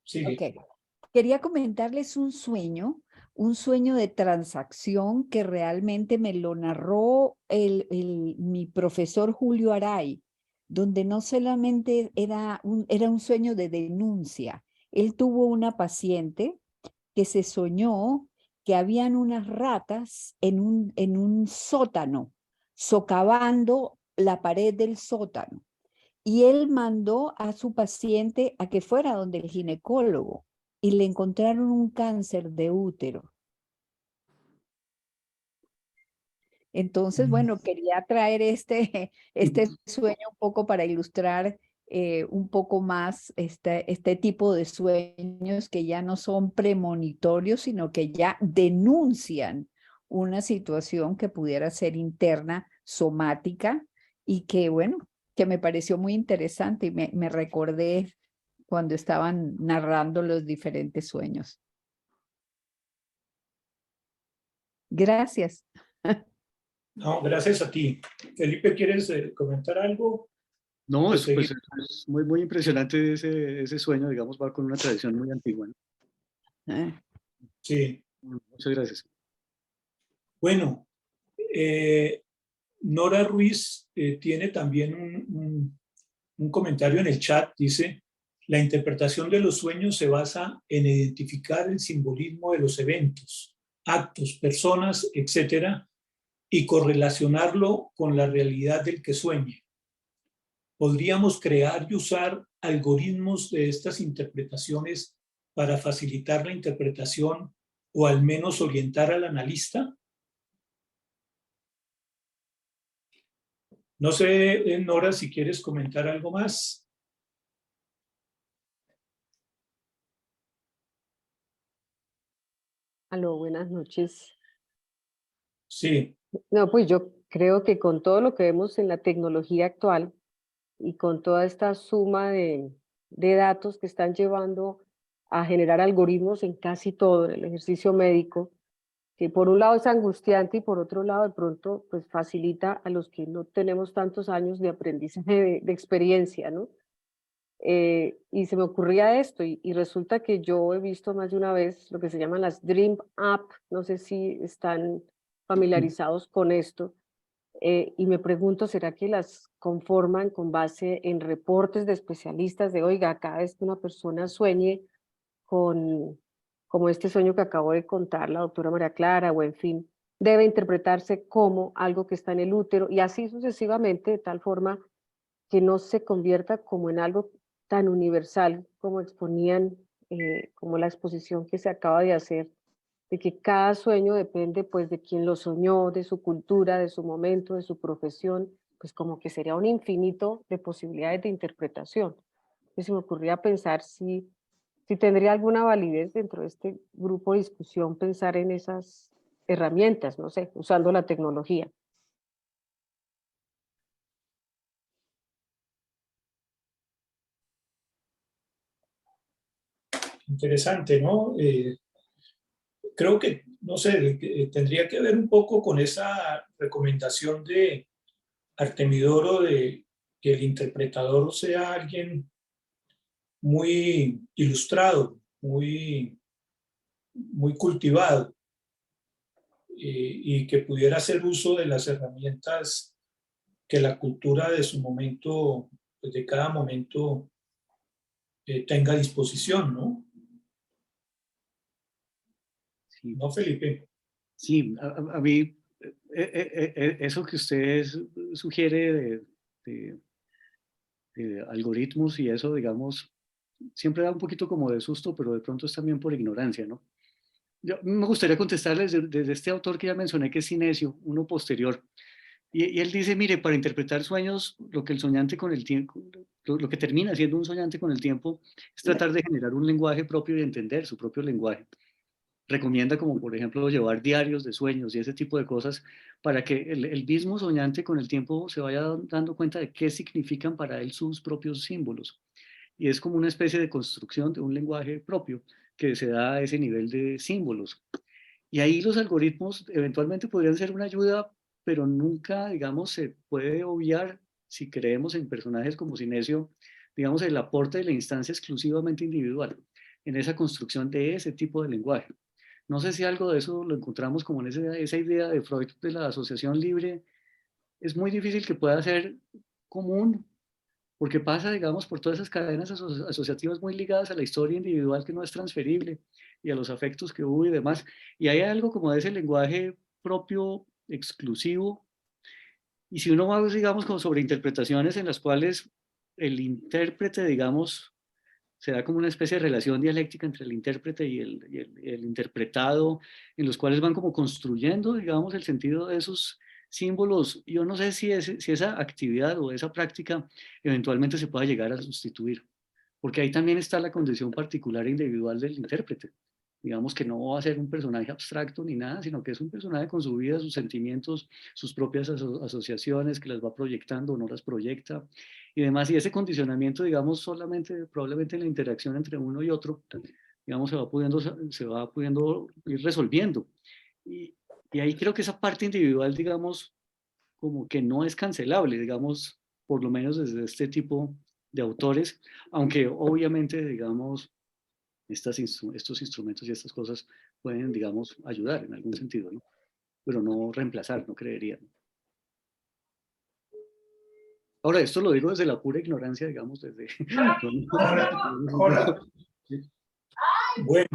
Sigue. Ok. Quería comentarles un sueño de transacción que realmente me lo narró mi profesor Julio Aray, donde no solamente era un sueño de denuncia. Él tuvo una paciente que se soñó que habían unas ratas en un sótano, socavando la pared del sótano. Y él mandó a su paciente a que fuera donde el ginecólogo y le encontraron un cáncer de útero. Entonces, bueno, quería traer este sueño un poco para ilustrar un poco más este tipo de sueños que ya no son premonitorios, sino que ya denuncian una situación que pudiera ser interna, somática, y que, bueno, que me pareció muy interesante y me recordé cuando estaban narrando los diferentes sueños. Gracias. No, gracias a ti. Felipe, ¿quieres comentar algo? No, Pues pues, seguir. es muy, muy impresionante ese sueño, digamos, va con una tradición muy antigua, ¿no? Sí. Muchas gracias. Bueno, Nora Ruiz tiene también un comentario en el chat. Dice, la interpretación de los sueños se basa en identificar el simbolismo de los eventos, actos, personas, etcétera, y correlacionarlo con la realidad del que sueñe. ¿Podríamos crear y usar algoritmos de estas interpretaciones para facilitar la interpretación o al menos orientar al analista? No sé, Nora, si quieres comentar algo más. Aló, buenas noches. Sí. No, pues yo creo que con todo lo que vemos en la tecnología actual y con toda esta suma de datos que están llevando a generar algoritmos en casi todo, en el ejercicio médico, que por un lado es angustiante y por otro lado de pronto pues facilita a los que no tenemos tantos años de aprendizaje de experiencia, ¿no? Y se me ocurría esto y resulta que yo he visto más de una vez lo que se llaman las Dream App, no sé si están familiarizados con esto, y me pregunto, ¿será que las conforman con base en reportes de especialistas de, oiga, cada vez que una persona sueñe con, como este sueño que acabo de contar la doctora María Clara, o en fin, debe interpretarse como algo que está en el útero y así sucesivamente, de tal forma que no se convierta como en algo tan universal como exponían, como la exposición que se acaba de hacer, de que cada sueño depende pues de quien lo soñó, de su cultura, de su momento, de su profesión, pues como que sería un infinito de posibilidades de interpretación. Entonces se me ocurría pensar si tendría alguna validez dentro de este grupo de discusión pensar en esas herramientas, no sé, usando la tecnología. Interesante, ¿no? Creo que, no sé, tendría que ver un poco con esa recomendación de Artemidoro de que el interpretador sea alguien muy ilustrado, muy cultivado, y que pudiera hacer uso de las herramientas que la cultura de su momento, pues de cada momento, tenga a disposición, ¿no? Sí, ¿No, Felipe? sí, a mí eso que usted sugiere de- de algoritmos y eso, digamos, siempre da un poquito como de susto, pero de pronto es también por ignorancia, ¿no? Yo me gustaría contestarles desde este autor que ya mencioné, que es Sinesio, uno posterior. Y él dice, mire, para interpretar sueños, lo que el soñante con el tiempo, lo que termina siendo un soñante con el tiempo, es tratar de generar un lenguaje propio y entender su propio lenguaje. Recomienda como, por ejemplo, llevar diarios de sueños y ese tipo de cosas para que el mismo soñante con el tiempo se vaya dando cuenta de qué significan para él sus propios símbolos. Y es como una especie de construcción de un lenguaje propio que se da a ese nivel de símbolos. Y ahí los algoritmos eventualmente podrían ser una ayuda, pero nunca, digamos, se puede obviar si creemos en personajes como Sinesio, digamos, el aporte de la instancia exclusivamente individual en esa construcción de ese tipo de lenguaje. No sé si algo de eso lo encontramos como en esa idea de Freud de la asociación libre. Es muy difícil que pueda ser común porque pasa, digamos, por todas esas cadenas asociativas muy ligadas a la historia individual que no es transferible y a los afectos que hubo y demás. Y hay algo como de ese lenguaje propio, exclusivo. Y si uno va, digamos, como sobre interpretaciones en las cuales el intérprete, digamos, se da como una especie de relación dialéctica entre el intérprete y el interpretado, en los cuales van como construyendo, digamos, el sentido de esos símbolos. Yo no sé si esa actividad o esa práctica eventualmente se pueda llegar a sustituir, porque ahí también está la condición particular e individual del intérprete. Digamos que no va a ser un personaje abstracto ni nada, sino que es un personaje con su vida, sus sentimientos, sus propias asociaciones que las va proyectando o no las proyecta y demás. Y ese condicionamiento, digamos, solamente probablemente en la interacción entre uno y otro, digamos, se va pudiendo ir resolviendo. Y, y ahí creo que esa parte individual, digamos, como que no es cancelable, digamos, por lo menos desde este tipo de autores, aunque obviamente, digamos, estos instrumentos y estas cosas pueden, digamos, ayudar en algún sentido, ¿no? Pero no reemplazar, no creería. Ahora, esto lo digo desde la pura ignorancia, digamos, desde... Ahora, bueno,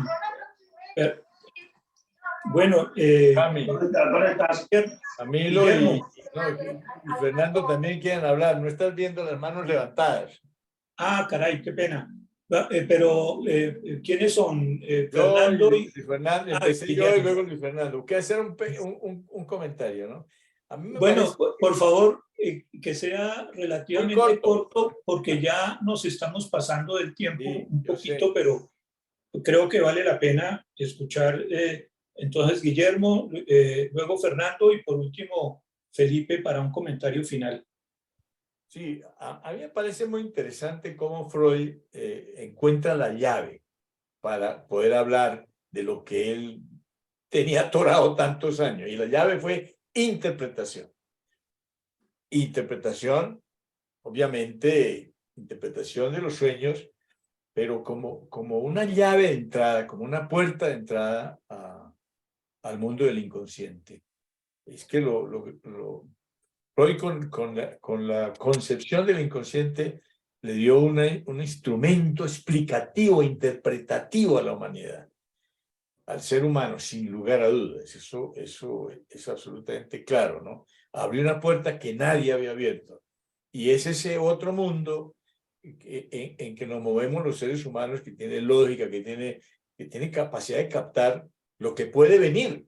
bueno, Cami, ¿dónde estás? Camilo y, Guillermo. y Fernando también quieren hablar. No estás viendo las manos levantadas. Ah, caray, qué pena. Pero, ¿quiénes son? Yo Fernando y y... Luis Fernando, empecé yo y Guillermo. luego Luis Fernando. Quiero hacer un comentario, ¿no? A mí me Bueno, parece por favor, que sea muy relativamente corto. corto, porque ya nos estamos pasando del tiempo Sí, un yo sé. poquito, pero creo que vale la pena escuchar. Entonces, Guillermo, luego Fernando y por último Felipe para un comentario final. Sí, a mí me parece muy interesante cómo Freud encuentra la llave para poder hablar de lo que él tenía atorado tantos años. Y la llave fue interpretación. Interpretación, obviamente, interpretación de los sueños, pero como una llave de entrada, como una puerta de entrada al mundo del inconsciente. Es que Freud con la concepción del inconsciente le dio un instrumento explicativo, interpretativo a la humanidad, al ser humano, sin lugar a dudas. Eso es absolutamente claro, ¿no? Abrió una puerta que nadie había abierto. Y es ese otro mundo en que nos movemos los seres humanos, que tiene lógica, que tiene capacidad de captar lo que puede venir.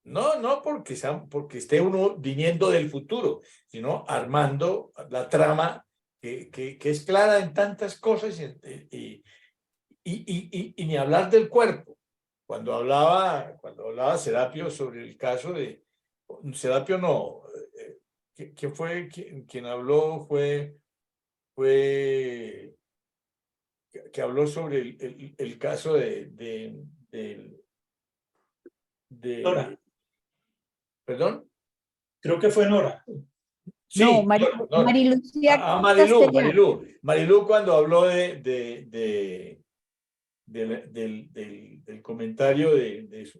No porque esté uno viniendo del futuro, sino armando la trama que es clara en tantas cosas y ni hablar del cuerpo. Cuando hablaba Serapio sobre el caso de... Serapio no, ¿quién fue quien habló? Fue que habló sobre el caso de Nora, ¿Perdón? creo que fue Nora. Sí, No, Nora. Marilucía Marilú, Castellano. Marilú cuando habló del comentario de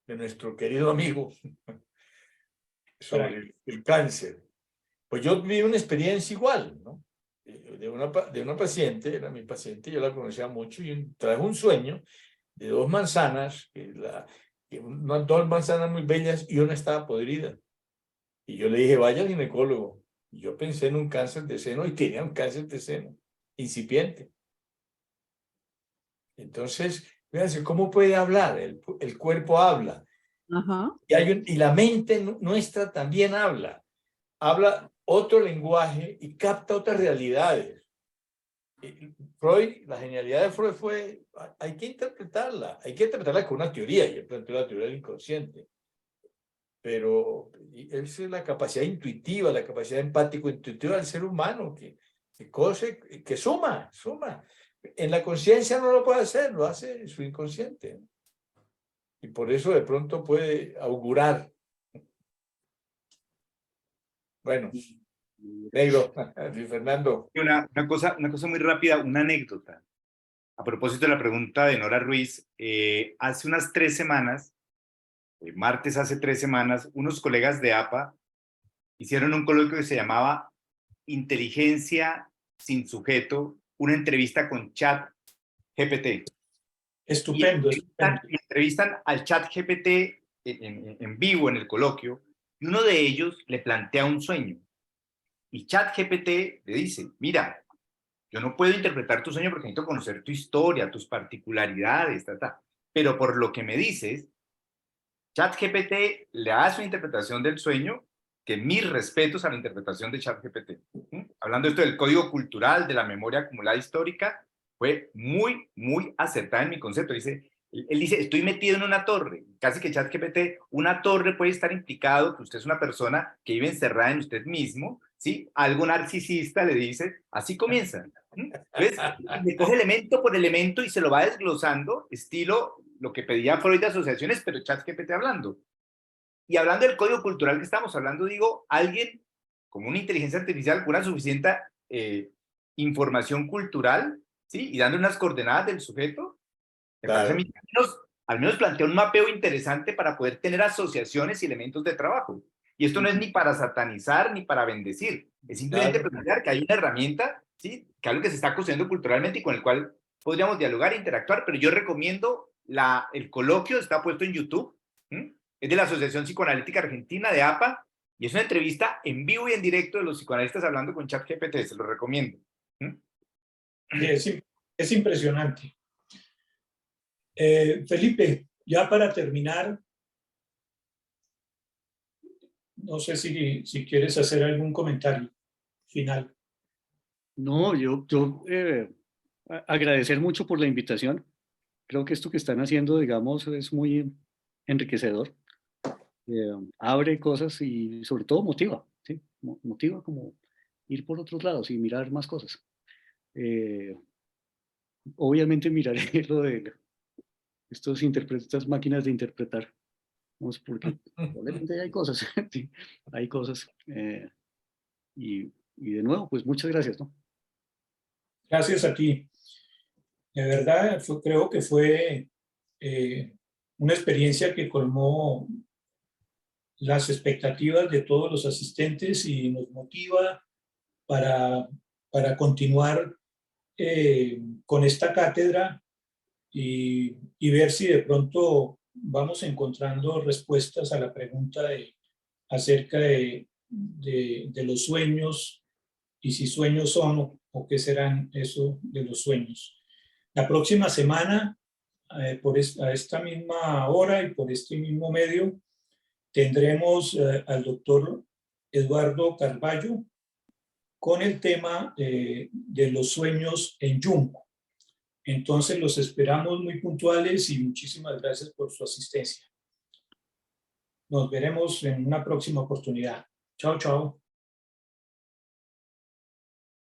nuestro querido amigo sobre el cáncer. Pues yo viví una experiencia igual, ¿no? De una paciente, era mi paciente, yo la conocía mucho y trajo un sueño de dos manzanas, dos manzanas muy bellas y una estaba podrida. Y yo le dije, vaya al ginecólogo. Y yo pensé en un cáncer de seno y tenía un cáncer de seno incipiente. Entonces, fíjense, ¿cómo puede hablar? El cuerpo habla. Ajá. Y la mente nuestra también habla. Habla otro lenguaje y capta otras realidades. Freud, la genialidad de Freud fue, hay que interpretarla con una teoría, y él planteó la teoría del inconsciente. Pero esa es la capacidad intuitiva, la capacidad empático-intuitiva del ser humano, que suma. En la conciencia no lo puede hacer, lo hace su inconsciente. Y por eso de pronto puede augurar. Bueno, negro, Fernando. Una cosa muy rápida, una anécdota. A propósito de la pregunta de Nora Ruiz, hace unas 3 semanas, martes hace 3 semanas, unos colegas de APA hicieron un coloquio que se llamaba Inteligencia sin sujeto, una entrevista con ChatGPT. Estupendo. Y entrevistan al ChatGPT en vivo en el coloquio, y uno de ellos le plantea un sueño. Y ChatGPT le dice, mira, yo no puedo interpretar tu sueño porque necesito conocer tu historia, tus particularidades, pero por lo que me dices, ChatGPT le hace una interpretación del sueño, que mis respetos a la interpretación de ChatGPT. Hablando esto del código cultural, de la memoria acumulada histórica, fue muy, muy acertada en mi concepto. Él dice, estoy metido en una torre. Casi que ChatGPT, una torre puede estar implicado que usted es una persona que vive encerrada en usted mismo, ¿sí? Algo narcisista le dice, así comienza. Entonces, le coge elemento por elemento y se lo va desglosando, estilo lo que pedía Freud de asociaciones, pero ChatGPT hablando. Y hablando del código cultural que estamos hablando, digo, alguien como una inteligencia artificial con una suficiente información cultural, ¿sí? Y dando unas coordenadas del sujeto, me parece a mí que al menos plantea un mapeo interesante para poder tener asociaciones y elementos de trabajo. Y esto no es ni para satanizar ni para bendecir, es simplemente plantear que hay una herramienta, ¿sí? Que algo que se está construyendo culturalmente y con el cual podríamos dialogar e interactuar, pero yo recomiendo el coloquio, está puesto en YouTube, ¿sí? Es de la Asociación Psicoanalítica Argentina, de APA, y es una entrevista en vivo y en directo de los psicoanalistas hablando con ChatGPT, se lo recomiendo. Es impresionante. Felipe, ya para terminar, no sé si quieres hacer algún comentario final. No, yo agradecer mucho por la invitación. Creo que esto que están haciendo, digamos, es muy enriquecedor. Abre cosas y sobre todo motiva, ¿sí? Motiva como ir por otros lados y mirar más cosas. Obviamente miraré lo de estas máquinas de interpretar, ¿no? Porque probablemente hay cosas, ¿sí? Hay cosas. Y de nuevo, pues muchas gracias, ¿no? Gracias a ti. De verdad, creo que fue una experiencia que colmó las expectativas de todos los asistentes y nos motiva para continuar con esta cátedra y ver si de pronto vamos encontrando respuestas a la pregunta acerca de los sueños y si sueños son o qué serán eso de los sueños. La próxima semana, a esta misma hora y por este mismo medio, tendremos al doctor Eduardo Carballo con el tema de los sueños en Jung. Entonces los esperamos muy puntuales y muchísimas gracias por su asistencia. Nos veremos en una próxima oportunidad. Chao, chao.